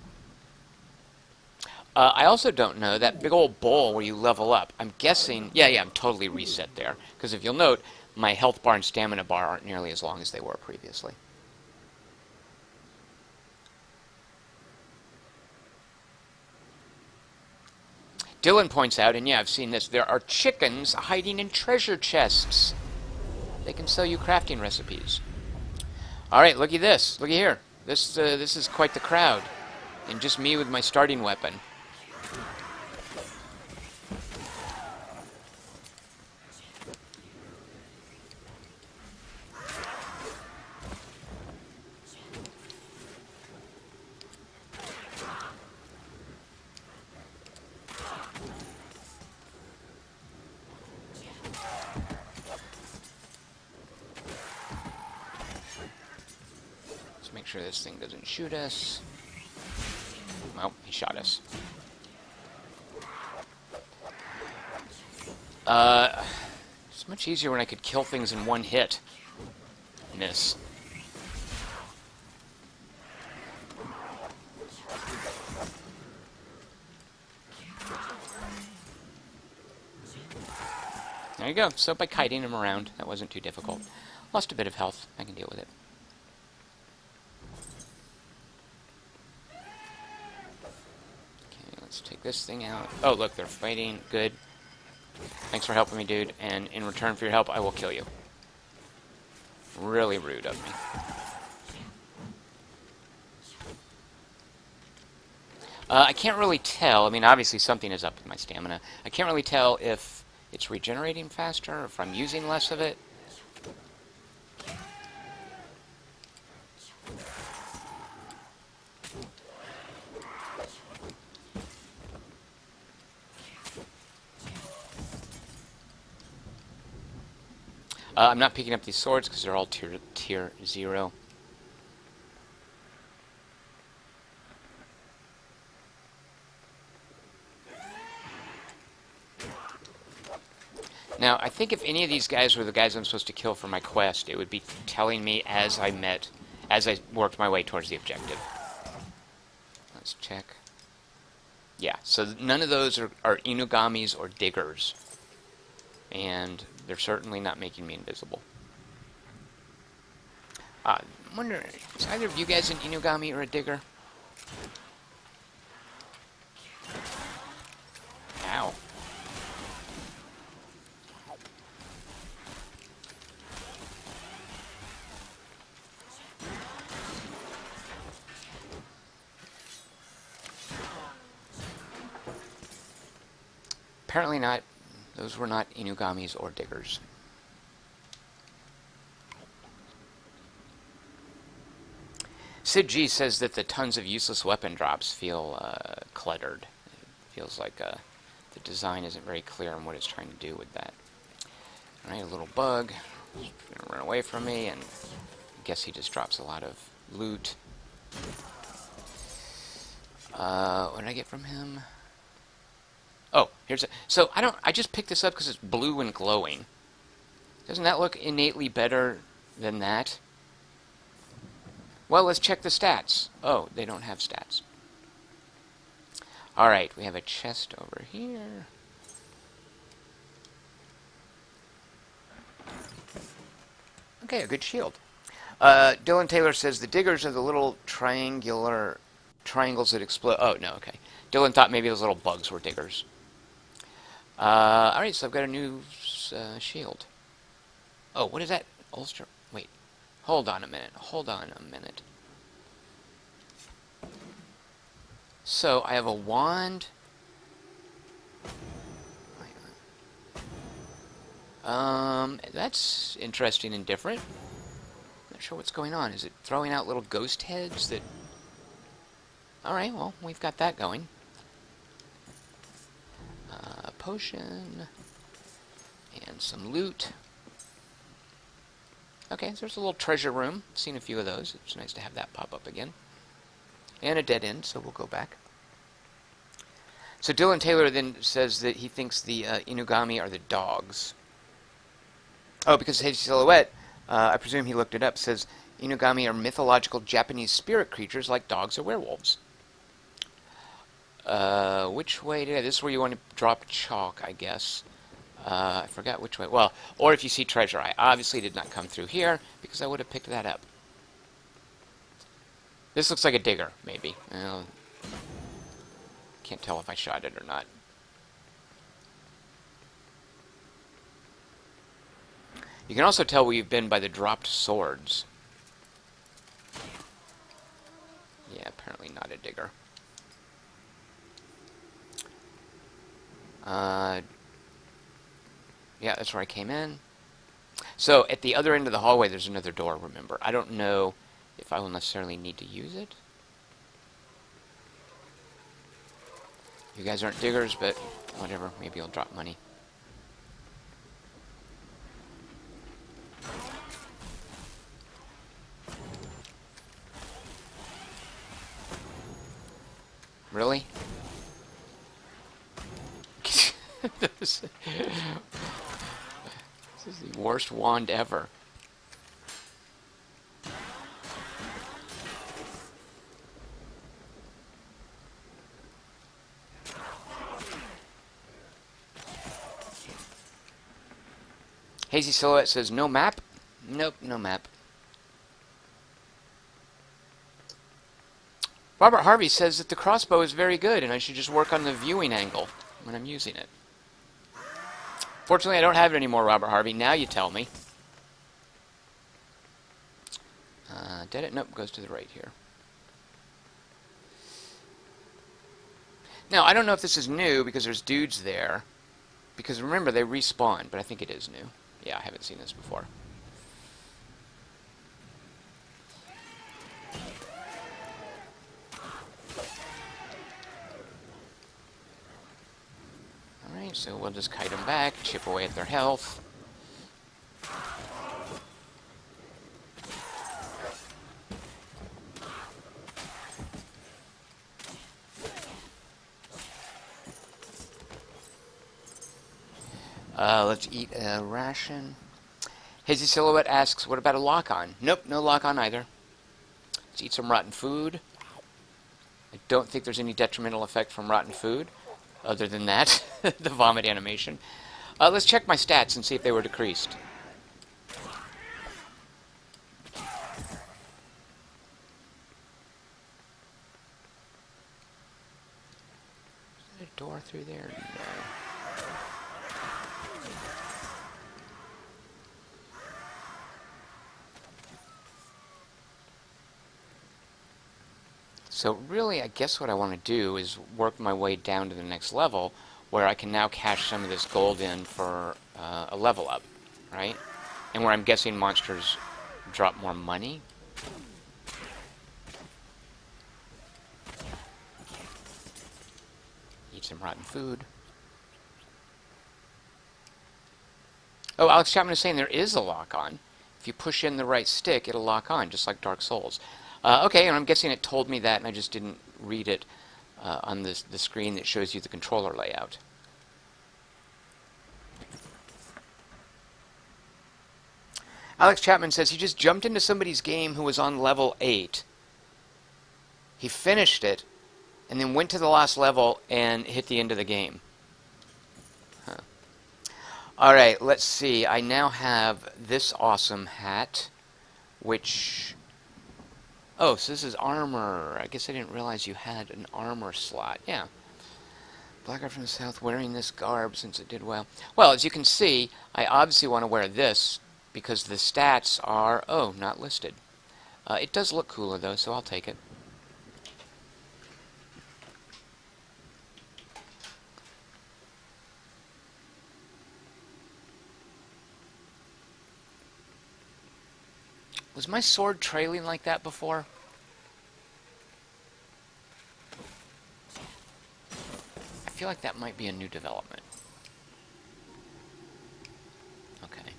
I also don't know that big old bowl where you level up. I'm guessing... Yeah, I'm totally reset there. Because if you'll note, my health bar and stamina bar aren't nearly as long as they were previously. Dylan points out, and yeah, I've seen this, there are chickens hiding in treasure chests. They can sell you crafting recipes. Alright, looky this. Looky here. This is quite the crowd. And just me with my starting weapon. Make sure this thing doesn't shoot us. Well, he shot us. It's much easier when I could kill things in one hit. Miss. There you go. So by kiting him around, that wasn't too difficult. Lost a bit of health. I can deal with it. Let's take this thing out. Oh, look, they're fighting. Good. Thanks for helping me, dude. And in return for your help, I will kill you. Really rude of me. I can't really tell. I mean, obviously something is up with my stamina. I can't really tell if it's regenerating faster or if I'm using less of it. I'm not picking up these swords because they're all tier 0. Now, I think if any of these guys were the guys I'm supposed to kill for my quest, it would be telling me as I worked my way towards the objective. Let's check. Yeah, so none of those are Inugamis or diggers. And they're certainly not making me invisible. I wonder, is either of you guys an Inugami or a digger? Ow. Apparently not. Those were not Inugamis or diggers. Sid G says that the tons of useless weapon drops feel cluttered. It feels like the design isn't very clear on what it's trying to do with that. Alright, a little bug. He's going to run away from me, and I guess he just drops a lot of loot. What did I get from him? Oh, here's a... So, I just picked this up because it's blue and glowing. Doesn't that look innately better than that? Well, let's check the stats. Oh, they don't have stats. Alright, we have a chest over here. Okay, a good shield. Dylan Taylor says the diggers are the little triangular triangles that explode. Oh, no, okay. Dylan thought maybe those little bugs were diggers. Alright, so I've got a new shield. Oh, what is that? Ulster? Wait. Hold on a minute. Hold on a minute. So, I have a wand. That's interesting and different. Not sure what's going on. Is it throwing out little ghost heads that... Alright, well, we've got that going. Potion. And some loot. Okay, so there's a little treasure room. Seen a few of those. It's nice to have that pop up again. And a dead end, so we'll go back. So Dylan Taylor then says that he thinks the Inugami are the dogs. Oh, because Hazy Silhouette, I presume he looked it up, says Inugami are mythological Japanese spirit creatures like dogs or werewolves. Which way did I... This is where you want to drop chalk, I guess. I forgot which way. Well, or if you see treasure. I obviously did not come through here, because I would have picked that up. This looks like a digger, maybe. Can't tell if I shot it or not. You can also tell where you've been by the dropped swords. Yeah, apparently not a digger. Yeah, that's where I came in. So, at the other end of the hallway, there's another door, remember. I don't know if I will necessarily need to use it. You guys aren't diggers, but whatever. Maybe I'll drop money. Really? This is the worst wand ever. Hazy Silhouette says, no map? Nope, no map. Robert Harvey says that the crossbow is very good and I should just work on the viewing angle when I'm using it. Fortunately, I don't have it anymore, Robert Harvey. Now you tell me. Dead it? Nope, goes to the right here. Now, I don't know if this is new because there's dudes there. Because remember, they respawn, but I think it is new. Yeah, I haven't seen this before. Alright, so we'll just kite them back, chip away at their health. Let's eat a ration. Hazy Silhouette asks, what about a lock-on? Nope, no lock-on either. Let's eat some rotten food. I don't think there's any detrimental effect from rotten food, other than that, the vomit animation. Let's check my stats and see if they were decreased. Is there a door through there? No. So really, I guess what I want to do is work my way down to the next level, where I can now cash some of this gold in for a level up, right? And where I'm guessing monsters drop more money. Eat some rotten food. Oh, Alex Chapman is saying there is a lock-on. If you push in the right stick, it'll lock on, just like Dark Souls. Okay, and I'm guessing it told me that, and I just didn't read it on the screen that shows you the controller layout. Alex Chapman says he just jumped into somebody's game who was on level 8. He finished it, and then went to the last level and hit the end of the game. Huh. Alright, let's see. I now have this awesome hat, which... Oh, so this is armor. I guess I didn't realize you had an armor slot. Yeah. Blackguard from the south wearing this garb since it did well. Well, as you can see, I obviously want to wear this because the stats are, oh, not listed. It does look cooler, though, so I'll take it. Was my sword trailing like that before? I feel like that might be a new development. Okay.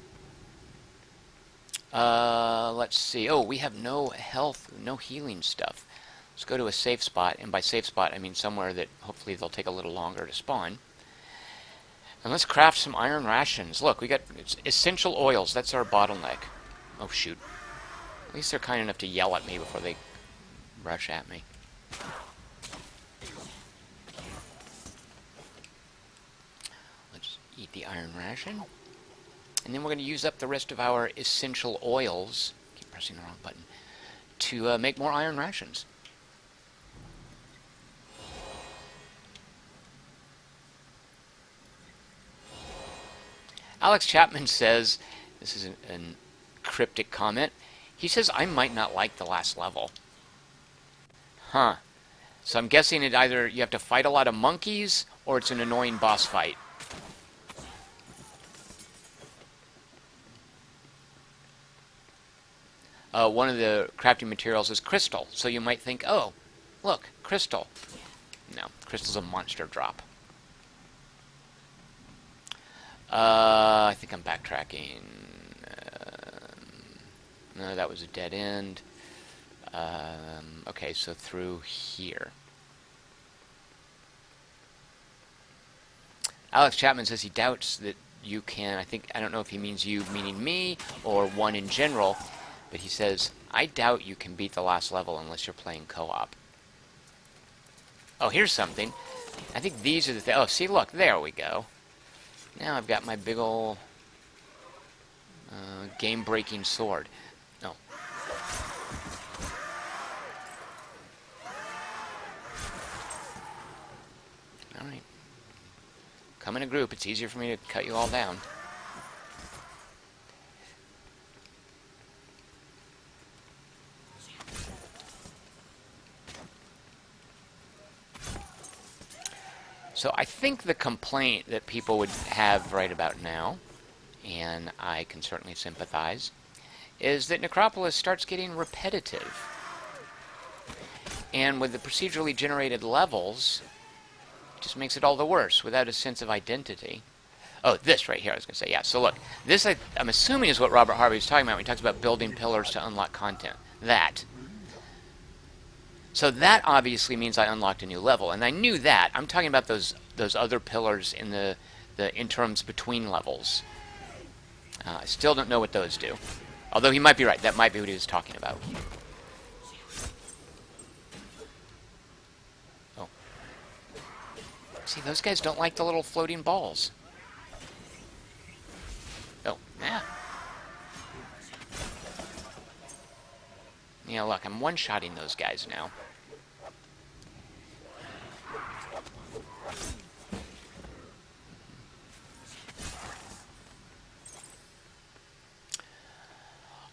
Let's see. Oh, we have no health, no healing stuff. Let's go to a safe spot, and by safe spot I mean somewhere that hopefully they'll take a little longer to spawn. And let's craft some iron rations. Look, we got essential oils. That's our bottleneck. Oh, shoot. At least they're kind enough to yell at me before they rush at me. Let's eat the iron ration. And then we're going to use up the rest of our essential oils, keep pressing the wrong button, to make more iron rations. Alex Chapman says, this is an cryptic comment, he says, I might not like the last level. Huh. So I'm guessing it either you have to fight a lot of monkeys, or it's an annoying boss fight. One of the crafting materials is crystal, so you might think, oh, look, crystal. No, crystal's a monster drop. I think I'm backtracking. No, that was a dead end. Okay, so through here. Alex Chapman says he doubts that you can, I don't know if he means you meaning me, or one in general, but he says, I doubt you can beat the last level unless you're playing co-op. Oh, here's something. I think these are the oh, see, look, there we go. Now I've got my big ol' game-breaking sword. Oh. Alright. Come in a group, it's easier for me to cut you all down. So I think the complaint that people would have right about now, and I can certainly sympathize, is that Necropolis starts getting repetitive. And with the procedurally generated levels, it just makes it all the worse, without a sense of identity. Oh, this right here, I was going to say, yeah. So look, this I'm assuming is what Robert Harvey was talking about when he talks about building pillars to unlock content. That. So that obviously means I unlocked a new level, and I knew that. I'm talking about those other pillars in the interims between levels. I still don't know what those do. Although he might be right. That might be what he was talking about. Oh. See, those guys don't like the little floating balls. Oh, yeah. Yeah, look, I'm one-shotting those guys now.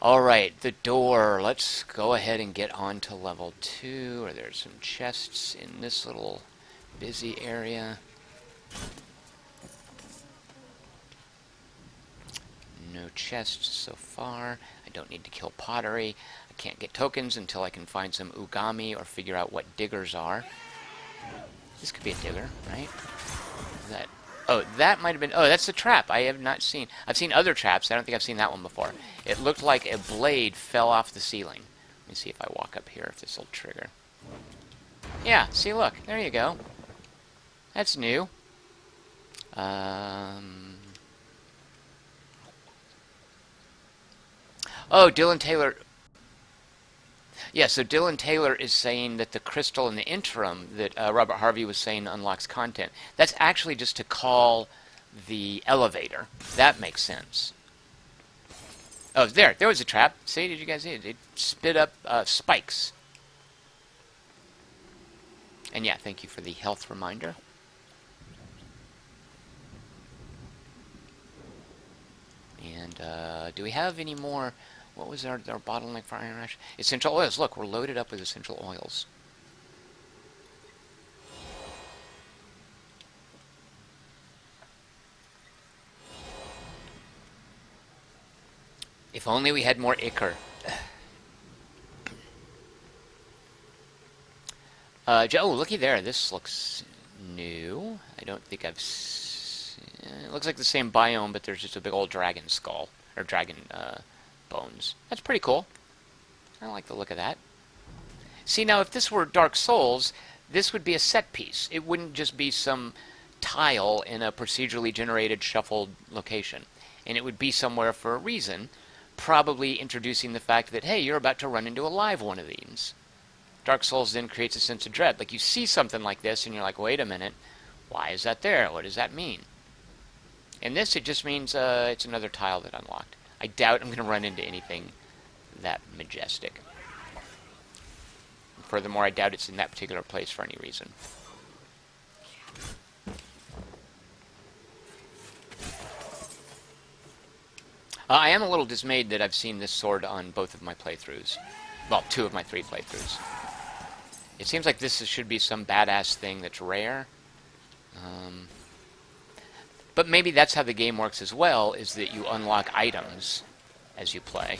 Alright, the door. Let's go ahead and get on to level 2. Or there's some chests in this little busy area. No chests so far. I don't need to kill pottery. I can't get tokens until I can find some ugami or figure out what diggers are. This could be a digger, right? That. Oh, that might have been... Oh, that's the trap. I have not seen... I've seen other traps. I don't think I've seen that one before. It looked like a blade fell off the ceiling. Let me see if I walk up here, if this will trigger. Yeah, see, look. There you go. That's new. Oh, Dylan Taylor. Yeah, so Dylan Taylor is saying that the crystal in the interim that Robert Harvey was saying unlocks content. That's actually just to call the elevator. That makes sense. Oh, there was a trap. See, did you guys see it? It spit up spikes. And yeah, thank you for the health reminder. And do we have any more? What was our bottleneck for Iron Ash? Essential oils. Look, we're loaded up with essential oils. If only we had more ichor. Oh, looky there. This looks new. I don't think I've seen... It looks like the same biome, but there's just a big old dragon skull. Or dragon bones. That's pretty cool. I like the look of that. See, now, if this were Dark Souls, this would be a set piece. It wouldn't just be some tile in a procedurally generated, shuffled location. And it would be somewhere for a reason, probably introducing the fact that, hey, you're about to run into a live one of these. Dark Souls then creates a sense of dread. Like, you see something like this, and you're like, wait a minute, why is that there? What does that mean? In this, it just means it's another tile that unlocked. I doubt I'm going to run into anything that majestic. Furthermore, I doubt it's in that particular place for any reason. I am a little dismayed that I've seen this sword on both of my playthroughs. Well, 2 of my 3 playthroughs. It seems like this should be some badass thing that's rare. But maybe that's how the game works as well, is that you unlock items as you play.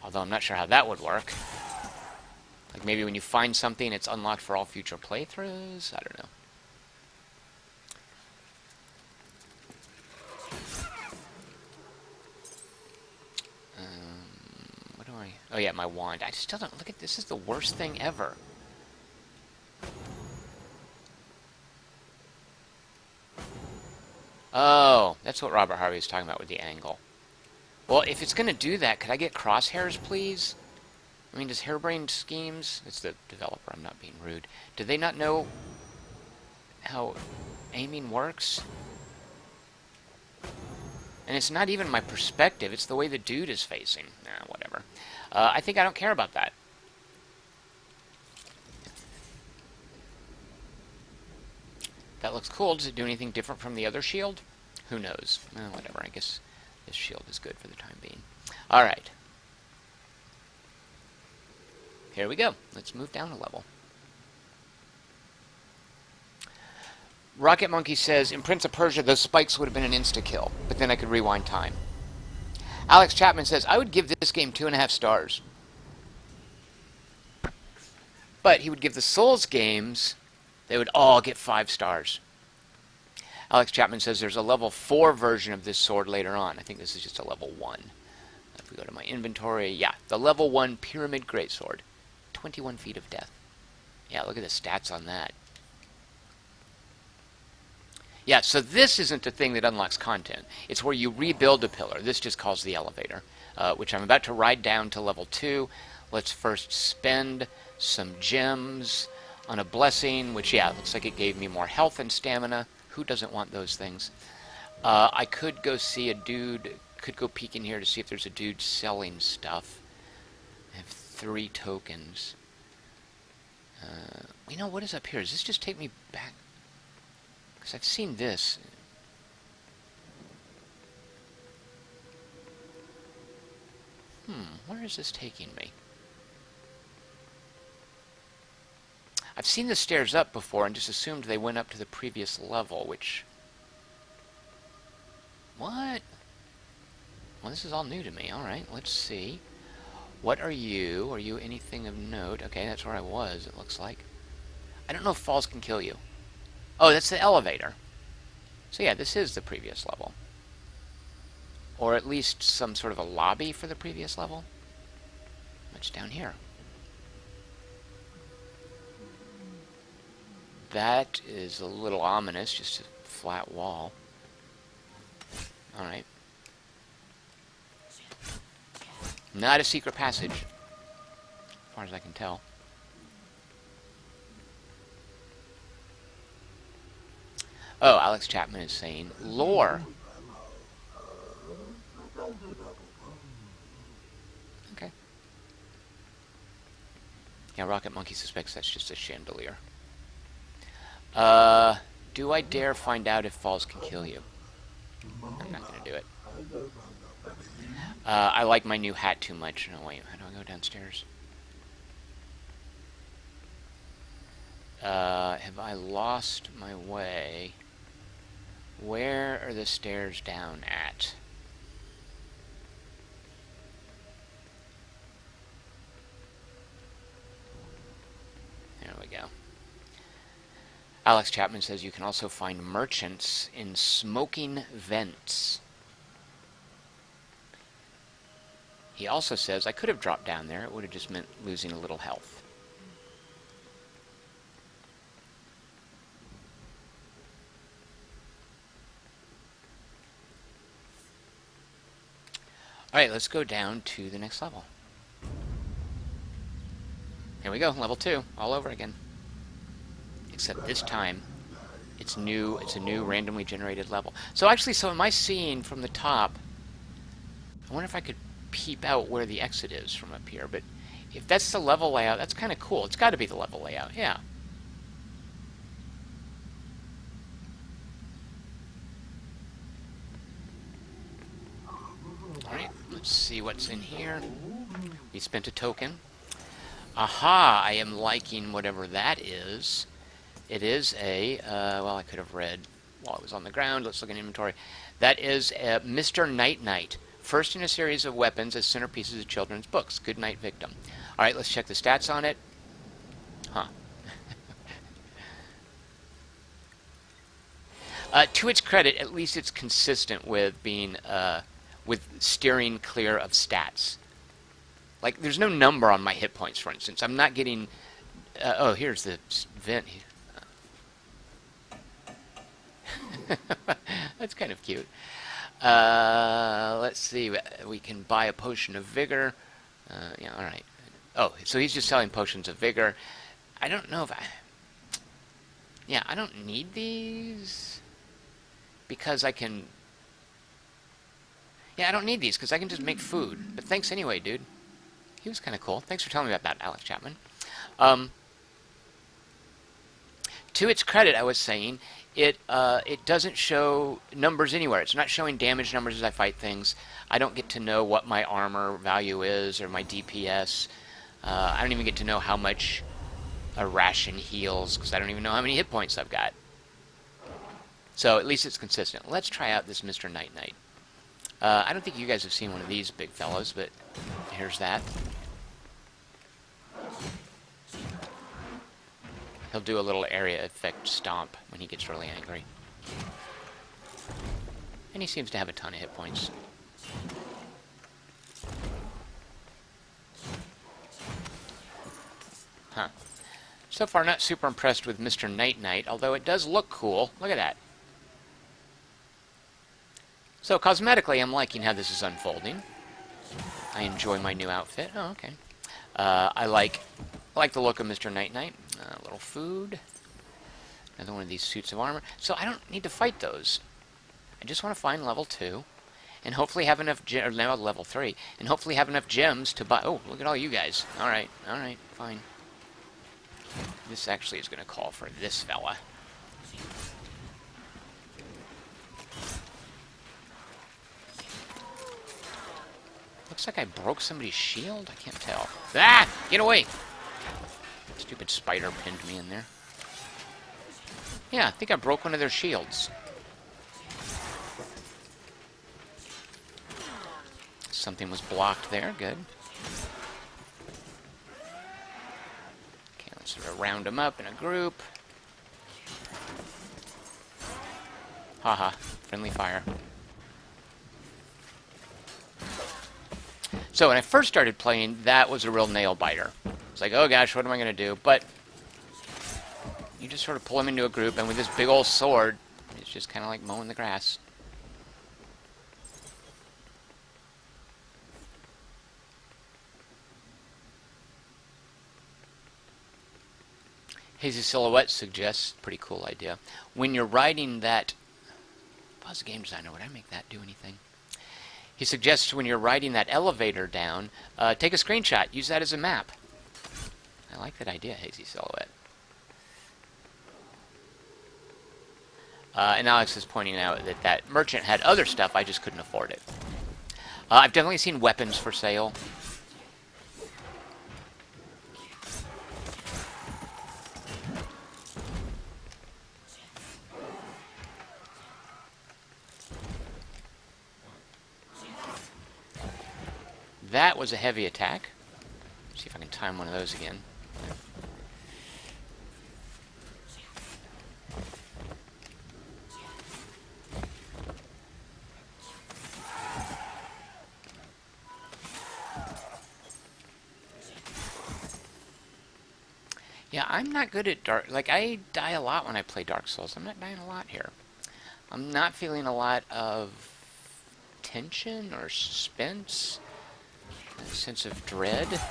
Although I'm not sure how that would work. Like maybe when you find something, it's unlocked for all future playthroughs? I don't know. What do I... Oh yeah, my wand. I still don't... Look at this. This is the worst thing ever. Oh, that's what Robert Harvey was talking about with the angle. Well, if it's going to do that, could I get crosshairs, please? I mean, does Harebrained Schemes... It's the developer, I'm not being rude. Do they not know how aiming works? And it's not even my perspective, it's the way the dude is facing. Nah, whatever. I think I don't care about that. That looks cool. Does it do anything different from the other shield? Who knows? Whatever, I guess this shield is good for the time being. Alright. Here we go. Let's move down a level. Rocket Monkey says, in Prince of Persia, those spikes would have been an insta-kill, but then I could rewind time. Alex Chapman says, I would give this game 2.5 stars. But he would give the Souls games, they would all get 5 stars. Alex Chapman says there's a level 4 version of this sword later on. I think this is just a level 1. If we go to my inventory, yeah, the level 1 Pyramid Greatsword. 21 feet of death. Yeah, look at the stats on that. Yeah, so this isn't the thing that unlocks content. It's where you rebuild a pillar. This just calls the elevator, which I'm about to ride down to level 2. Let's first spend some gems on a blessing, which, yeah, looks like it gave me more health and stamina. Who doesn't want those things? I could go see a dude, could go peek in here to see if there's a dude selling stuff. I have 3 tokens. You know, what is up here? Does this just take me back? Because I've seen this. Where is this taking me? I've seen the stairs up before and just assumed they went up to the previous level, which... What? Well, this is all new to me. Alright, let's see. What are you? Are you anything of note? Okay, that's where I was, it looks like. I don't know if falls can kill you. Oh, that's the elevator. So yeah, this is the previous level. Or at least some sort of a lobby for the previous level. What's down here? That is a little ominous, just a flat wall. Alright. Not a secret passage, as far as I can tell. Oh, Alex Chapman is saying, lore. Okay. Yeah, Rocket Monkey suspects that's just a chandelier. Do I dare find out if falls can kill you? I'm not going to do it. I like my new hat too much. No, wait, how do I go downstairs? Have I lost my way? Where are the stairs down at? There we go. Alex Chapman says you can also find merchants in smoking vents. He also says I could have dropped down there. It would have just meant losing a little health. Alright, let's go down to the next level. Here we go, level 2, all over again. Except this time, it's new. It's a new randomly generated level. So actually, am I seeing from the top? I wonder if I could peep out where the exit is from up here. But if that's the level layout, that's kind of cool. It's got to be the level layout, yeah. Alright, let's see what's in here. We spent a token. Aha, I am liking whatever that is. It is a, well, I could have read while it was on the ground. Let's look in inventory. That is a Mr. Night-Night. First in a series of weapons as centerpieces of children's books. Good night, victim. Alright, let's check the stats on it. Huh. To its credit, at least it's consistent with being, with steering clear of stats. Like, there's no number on my hit points, for instance. I'm not getting... oh, here's the vent. That's kind of cute. Let's see. We can buy a potion of vigor. Yeah, alright. Oh, so he's just selling potions of vigor. I don't know if I... Yeah, I don't need these. Because I can... Yeah, I don't need these, because I can just make food. But thanks anyway, dude. He was kind of cool. Thanks for telling me about that, Alex Chapman. To its credit, I was saying, it doesn't show numbers anywhere. It's not showing damage numbers as I fight things. I don't get to know what my armor value is or my DPS. I don't even get to know how much a ration heals, because I don't even know how many hit points I've got. So at least it's consistent. Let's try out this Mr. Night-Night. I don't think you guys have seen one of these big fellows, but here's that. He'll do a little area effect stomp when he gets really angry. And he seems to have a ton of hit points. Huh. So far, not super impressed with Mr. Night-Night, although it does look cool. Look at that. So, cosmetically, I'm liking how this is unfolding. I enjoy my new outfit. Oh, okay. I like the look of Mr. Night-Night. A little food. Another one of these suits of armor. So I don't need to fight those. I just want to find level 2. And hopefully have enough or level 3. And hopefully have enough gems to buy... Oh, look at all you guys. Alright, fine. This actually is going to call for this fella. Looks like I broke somebody's shield? I can't tell. Ah! Get away! Stupid spider pinned me in there. Yeah, I think I broke one of their shields. Something was blocked there. Good. Okay, let's sort of round them up in a group. Haha. Friendly fire. So when I first started playing, that was a real nail-biter. It's like, oh gosh, what am I going to do? But you just sort of pull him into a group, and with this big old sword, it's just kind of like mowing the grass. Hazy Silhouette suggests, pretty cool idea, when you're riding that, pause the game designer, would I make that do anything? He suggests when you're riding that elevator down, take a screenshot, use that as a map. I like that idea, Hazy Silhouette. And Alex is pointing out that that merchant had other stuff, I just couldn't afford it. I've definitely seen weapons for sale. That was a heavy attack. See if I can time one of those again. Yeah, I'm not good at Dark... Like, I die a lot when I play Dark Souls. I'm not dying a lot here. I'm not feeling a lot of tension or suspense. A sense of dread. That's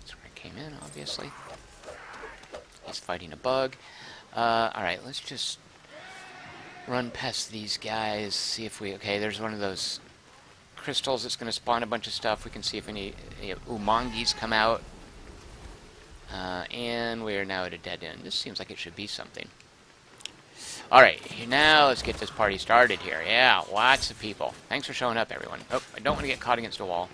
where I came in, obviously. He's fighting a bug. Alright, let's just run past these guys, see if we... Okay, there's one of those crystals that's going to spawn a bunch of stuff. We can see if any umangis come out. And we are now at a dead end. This seems like it should be something. Alright, now let's get this party started here. Yeah, lots of people. Thanks for showing up, everyone. Oh, I don't want to get caught against a wall.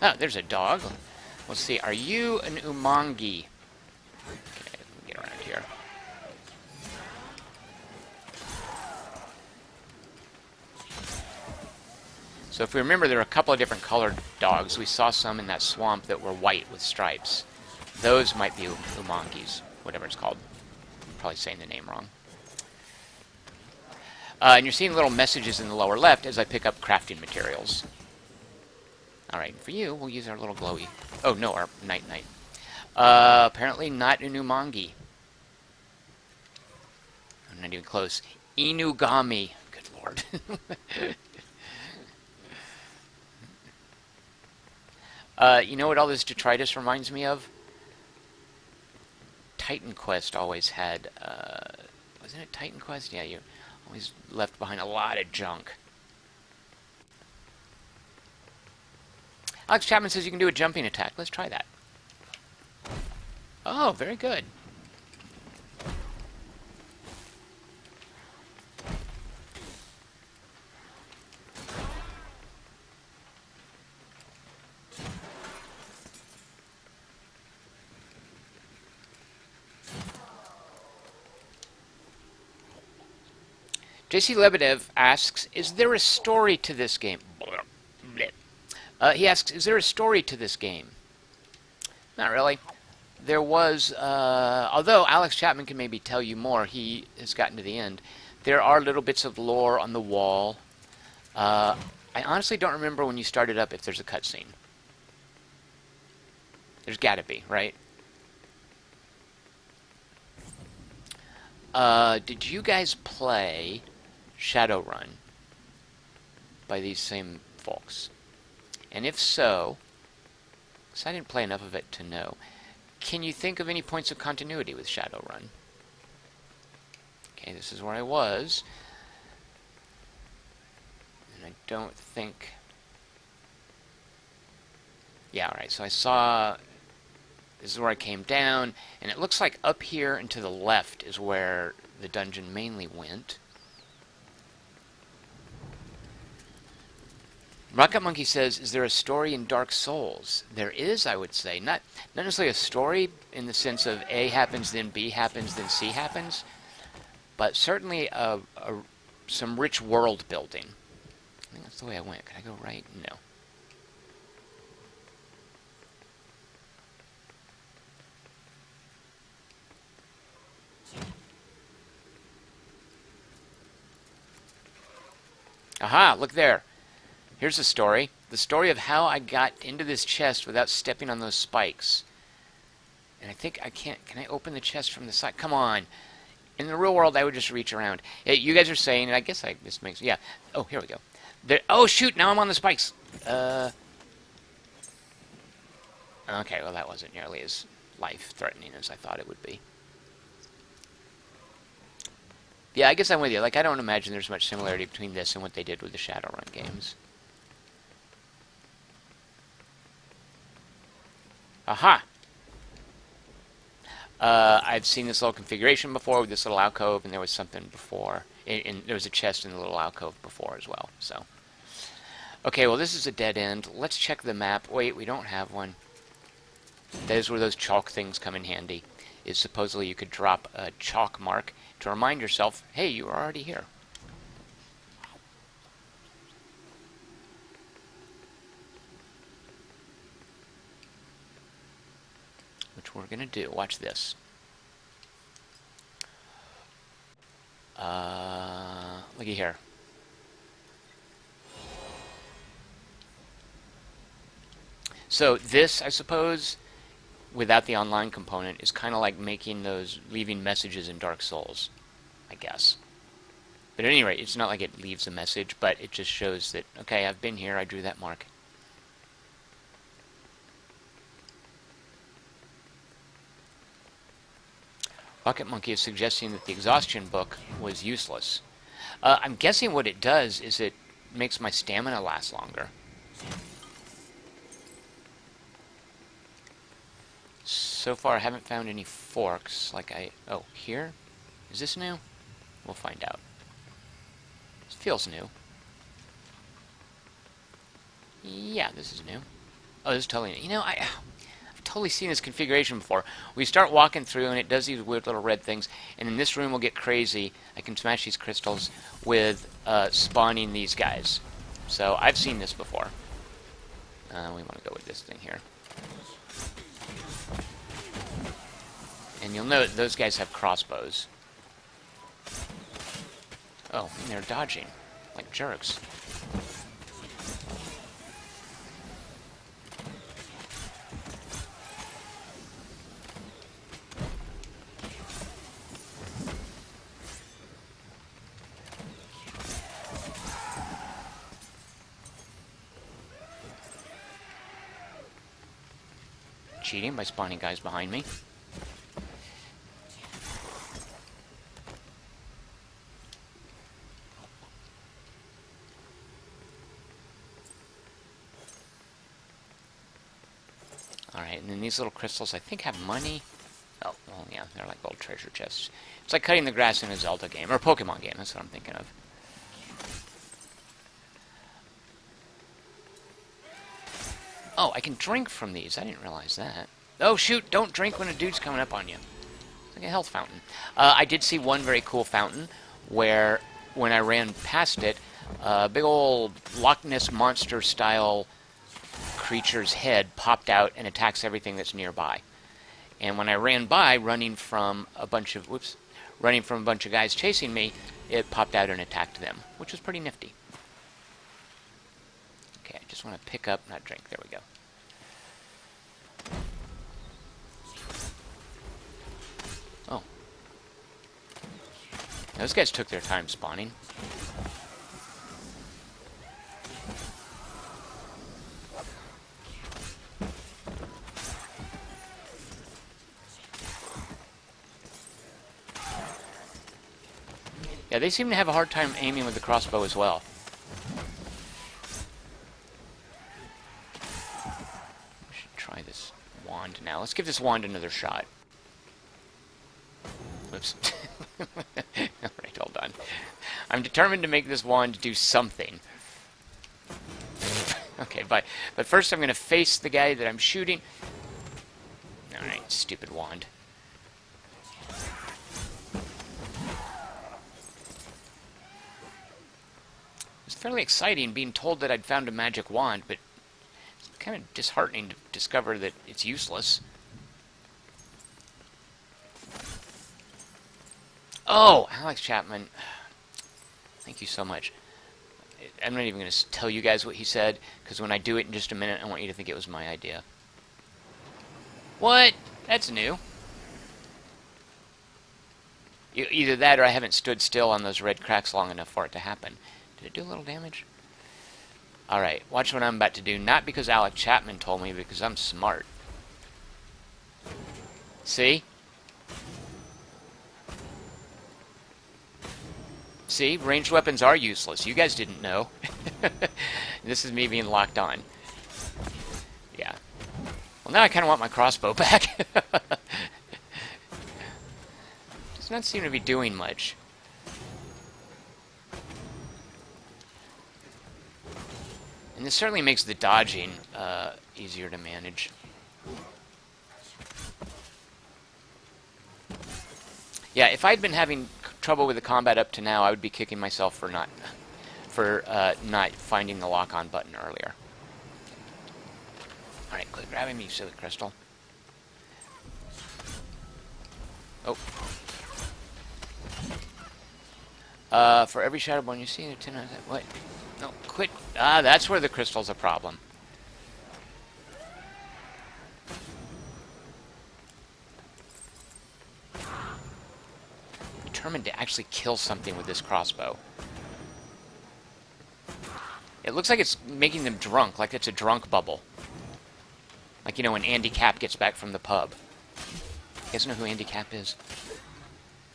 Oh, there's a dog. Let's see, are you an umangi? Okay, let me get around here. So if we remember, there are a couple of different colored dogs. We saw some in that swamp that were white with stripes. Those might be umangis, whatever it's called. I'm probably saying the name wrong. And you're seeing little messages in the lower left as I pick up crafting materials. Alright, for you, we'll use our little glowy... Oh, no, our night-night. Apparently not an umangi. I'm not even close. Inugami. Good lord. You know what all this detritus reminds me of? Titan Quest always had, wasn't it Titan Quest? Yeah, you always left behind a lot of junk. Alex Chapman says you can do a jumping attack. Let's try that. Oh, very good. JC Lebedev asks, is there a story to this game? He asks, is there a story to this game? Not really. There was, although Alex Chapman can maybe tell you more, he has gotten to the end. There are little bits of lore on the wall. I honestly don't remember when you started up if there's a cutscene. There's gotta be, right? Did you guys play Shadowrun by these same folks? And if so, because I didn't play enough of it to know, can you think of any points of continuity with Shadowrun? Okay, this is where I was. And I don't think... Yeah, alright, so I saw... This is where I came down, and it looks like up here and to the left is where the dungeon mainly went. Rocket Monkey says, is there a story in Dark Souls? There is, I would say. Not necessarily a story in the sense of A happens, then B happens, then C happens, but certainly some rich world building. I think that's the way I went. Can I go right? No. Aha, look there. Here's the story. The story of how I got into this chest without stepping on those spikes. And I think I can't... Can I open the chest from the side? Come on. In the real world, I would just reach around. You guys are saying, and I guess this makes... Yeah. Oh, here we go. Oh, shoot! Now I'm on the spikes! Okay, well, that wasn't nearly as life-threatening as I thought it would be. Yeah, I guess I'm with you. Like, I don't imagine there's much similarity between this and what they did with the Shadowrun games. Aha! I've seen this little configuration before with this little alcove, and there was something before. There was a chest in the little alcove before as well, so... Okay, well, this is a dead end. Let's check the map. Wait, we don't have one. That is where those chalk things come in handy. Is supposedly you could drop a chalk mark to remind yourself, hey, you are already here. Which we're going to do. Watch this. Looky here. So this, I suppose, without the online component, is kind of like leaving messages in Dark Souls, I guess. But at any rate, it's not like it leaves a message, but it just shows that, okay, I've been here, I drew that mark. Bucket Monkey is suggesting that the exhaustion book was useless. I'm guessing what it does is it makes my stamina last longer. So far, I haven't found any forks Oh, here? Is this new? We'll find out. This feels new. Yeah, this is new. Oh, this is totally new. You know, I've totally seen this configuration before. We start walking through, and it does these weird little red things, and in this room we'll get crazy. I can smash these crystals with spawning these guys. So, I've seen this before. We want to go with this thing here. And you'll note those guys have crossbows. Oh, and they're dodging. Like jerks. Cheating by spawning guys behind me. Alright, and then these little crystals, I think, have money. Oh, well, yeah, they're like little treasure chests. It's like cutting the grass in a Zelda game, or a Pokemon game, that's what I'm thinking of. Oh, I can drink from these. I didn't realize that. Oh, shoot, don't drink when a dude's coming up on you. It's like a health fountain. I did see one very cool fountain where, when I ran past it, a big old Loch Ness Monster-style creature's head popped out and attacks everything that's nearby. And when I ran by, running from a bunch of guys chasing me, it popped out and attacked them, which was pretty nifty. Okay, I just want to pick up, not drink, there we go. Oh. Those guys took their time spawning. Yeah, they seem to have a hard time aiming with the crossbow as well. We should try this wand now. Let's give this wand another shot. Oops. Alright, hold on. I'm determined to make this wand do something. Okay, but first I'm going to face the guy that I'm shooting. Alright, stupid wand. It's fairly exciting being told that I'd found a magic wand, but it's kind of disheartening to discover that it's useless. Oh, Alex Chapman. Thank you so much. I'm not even going to tell you guys what he said, because when I do it in just a minute, I want you to think it was my idea. What? That's new. Either that or I haven't stood still on those red cracks long enough for it to happen. Did it do a little damage? Alright, watch what I'm about to do. Not because Alec Chapman told me, because I'm smart. See? See? Ranged weapons are useless. You guys didn't know. This is me being locked on. Yeah. Well, now I kind of want my crossbow back. Does not seem to be doing much. And this certainly makes the dodging easier to manage. Yeah, if I'd been having trouble with the combat up to now, I would be kicking myself for not finding the lock-on button earlier. All right, quit grabbing me, you silly crystal. Oh. For every Shadowborn you see, what? No, quit. Ah, that's where the crystal's a problem. Determined to actually kill something with this crossbow. It looks like it's making them drunk, like it's a drunk bubble. Like, you know, when Andy Capp gets back from the pub. You guys know who Andy Capp is?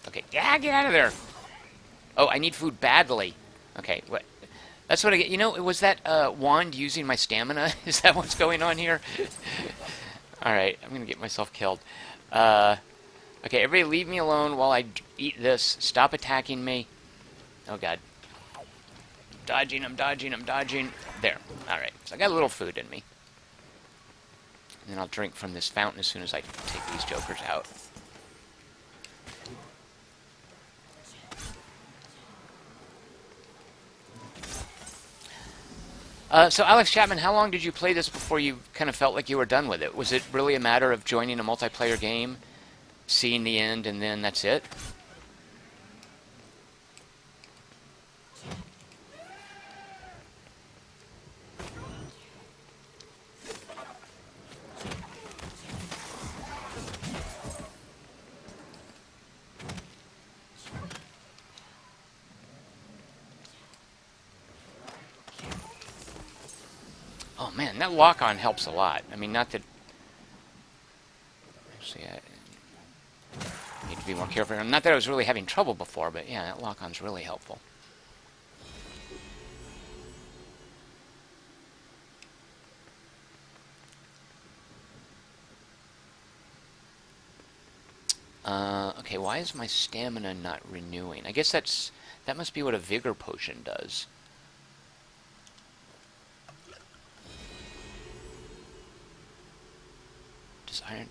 Okay, yeah, get out of there! Oh, I need food badly. Okay, what? That's what I get. You know, was that wand using my stamina? Is that what's going on here? Alright, I'm gonna get myself killed. Okay, everybody leave me alone while I eat this. Stop attacking me. Oh, God. Dodging, I'm dodging, I'm dodging. There. Alright, so I got a little food in me. And then I'll drink from this fountain as soon as I take these jokers out. So, Alex Chapman, how long did you play this before you kind of felt like you were done with it? Was it really a matter of joining a multiplayer game, seeing the end, and then that's it? Oh man, that lock-on helps a lot. I mean, not that... See, I need to be more careful. Not that I was really having trouble before, but yeah, that lock-on's really helpful. Okay, why is my stamina not renewing? I guess that must be what a vigor potion does.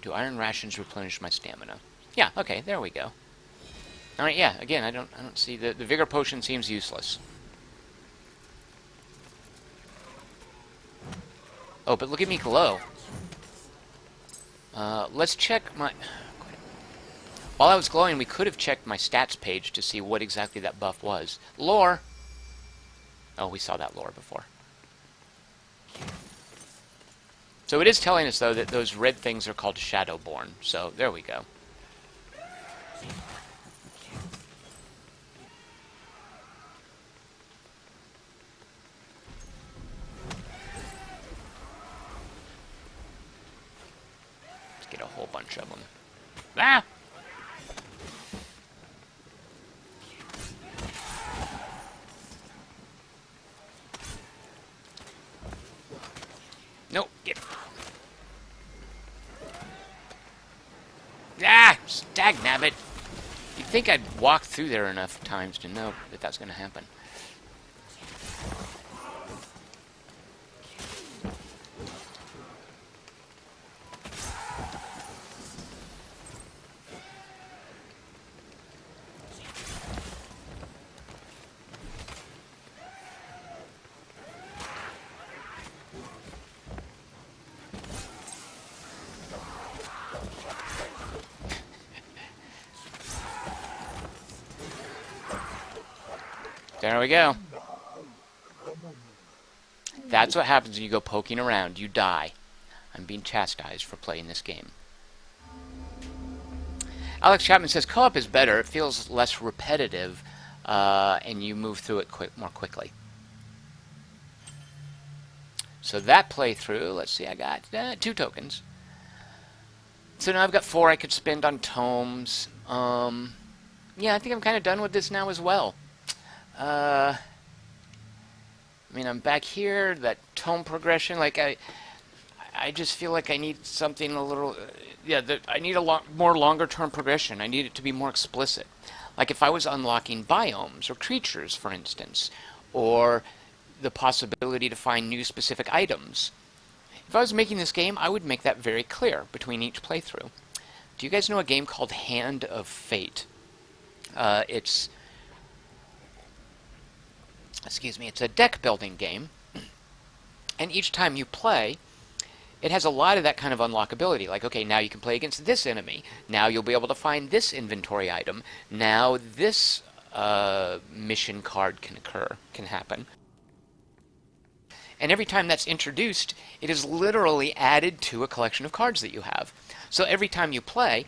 Do iron rations replenish my stamina? Yeah, okay, there we go. Alright, yeah, again, I don't see the vigor potion seems useless. Oh, but look at me glow. Let's check my... While I was glowing, we could have checked my stats page to see what exactly that buff was. Lore! Oh, we saw that lore before. So it is telling us, though, that those red things are called Shadowborn. So, there we go. Let's get a whole bunch of them. Ah! Nope, get... Ah! Stagnabbit! You'd think I'd walk through there enough times to know that that's going to happen. There we go. That's what happens when you go poking around. You die. I'm being chastised for playing this game. Alex Chapman says co-op is better. It feels less repetitive, and you move through it more quickly. So that playthrough, let's see, I got 2 tokens. So now I've got 4 I could spend on tomes. Yeah, I think I'm kind of done with this now as well. I mean, I'm back here, that tome progression, like I just feel like I need something a little, I need a lot more longer-term progression. I need it to be more explicit. Like if I was unlocking biomes or creatures, for instance, or the possibility to find new specific items. If I was making this game, I would make that very clear between each playthrough. Do you guys know a game called Hand of Fate? It's a deck building game, and each time you play, it has a lot of that kind of unlockability. Like, okay, now you can play against this enemy. Now you'll be able to find this inventory item. Now this mission card can happen. And every time that's introduced, it is literally added to a collection of cards that you have. So every time you play,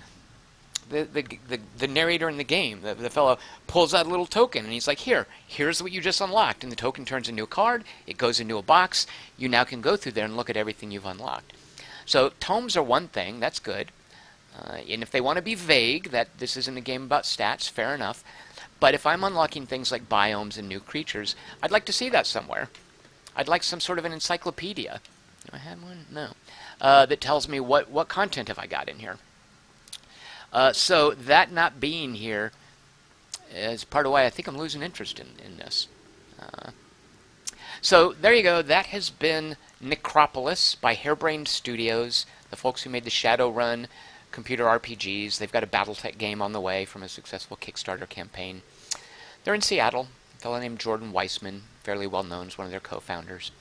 the narrator in the game, the fellow pulls out a little token, and he's like, here's what you just unlocked. And the token turns into a card. It goes into a box. You now can go through there and look at everything you've unlocked. So tomes are one thing. That's good. And if they want to be vague, that this isn't a game about stats, fair enough. But if I'm unlocking things like biomes and new creatures, I'd like to see that somewhere. I'd like some sort of an encyclopedia. Do I have one? No. That tells me what content have I got in here. So that not being here is part of why I think I'm losing interest in this. So there you go. That has been Necropolis by Harebrained Studios, the folks who made the Shadowrun computer RPGs. They've got a BattleTech game on the way from a successful Kickstarter campaign. They're in Seattle. A fellow named Jordan Weissman, fairly well known, is one of their co-founders.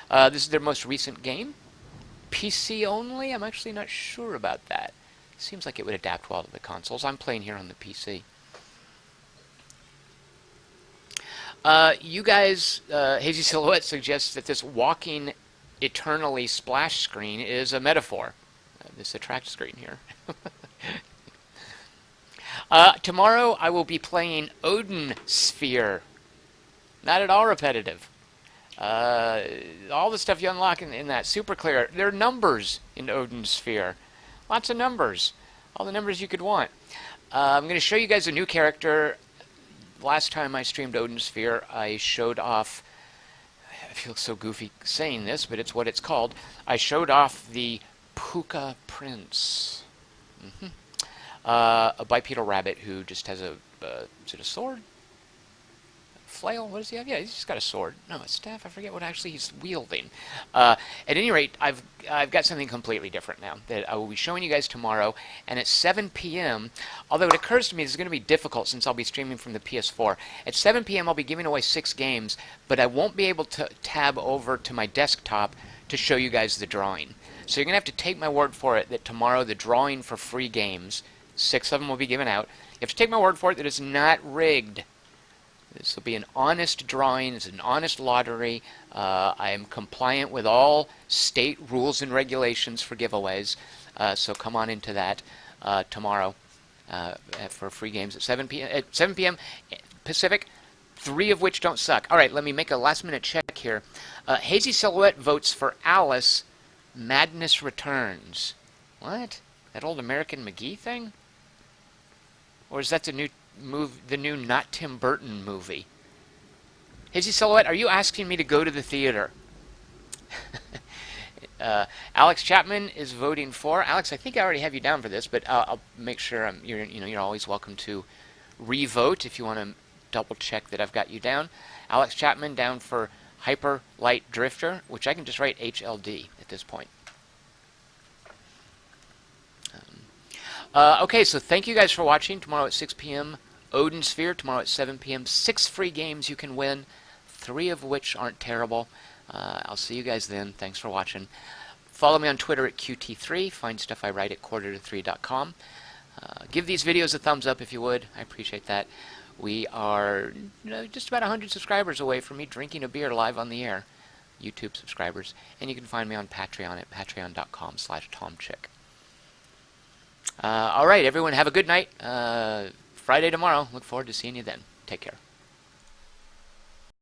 This is their most recent game. PC only? I'm actually not sure about that. Seems like it would adapt well to the consoles. I'm playing here on the PC. You guys, Hazy Silhouette suggests that this walking eternally splash screen is a metaphor. This attract screen here. Tomorrow I will be playing Odin Sphere. Not at all repetitive. All the stuff you unlock in that, super clear. There are numbers in Odin Sphere. Lots of numbers. All the numbers you could want. I'm going to show you guys a new character. Last time I streamed Odin Sphere, I showed off... I feel so goofy saying this, but it's what it's called. I showed off the Puka Prince. A bipedal rabbit who just has a... is it a sword? Flail? What does he have? Yeah, he's just got a sword. No, a staff. I forget what actually he's wielding. At any rate, I've got something completely different now that I will be showing you guys tomorrow. And at 7 p.m., although it occurs to me this is going to be difficult since I'll be streaming from the PS4. At 7 p.m., I'll be giving away 6 games, but I won't be able to tab over to my desktop to show you guys the drawing. So you're going to have to take my word for it that tomorrow the drawing for free games, 6 of them will be given out. You have to take my word for it that it's not rigged. This will be an honest drawing. It's an honest lottery. I am compliant with all state rules and regulations for giveaways. So come on into that tomorrow for free games at 7 p.m. At 7 p.m. Pacific, 3 of which don't suck. All right, let me make a last-minute check here. Hazy Silhouette votes for Alice. Madness Returns. What? That old American McGee thing? Or is that the new not Tim Burton movie? Hazy Silhouette, are you asking me to go to the theater? Alex Chapman is voting for. Alex, I think I already have you down for this, but I'll make sure you're always welcome to re-vote if you want to double check that I've got you down. Alex Chapman down for Hyper Light Drifter, which I can just write HLD at this point. Okay, so thank you guys for watching. Tomorrow at 6 p.m. Odin Sphere. Tomorrow at 7 p.m. 6 free games you can win, 3 of which aren't terrible. I'll see you guys then. Thanks for watching. Follow me on Twitter at QT3. Find stuff I write at quarter-to-3.com. Give these videos a thumbs up if you would. I appreciate that. We are just about 100 subscribers away from me drinking a beer live on the air. YouTube subscribers. And you can find me on Patreon at patreon.com/TomChick. All right, everyone, have a good night. Friday tomorrow. Look forward to seeing you then. Take care.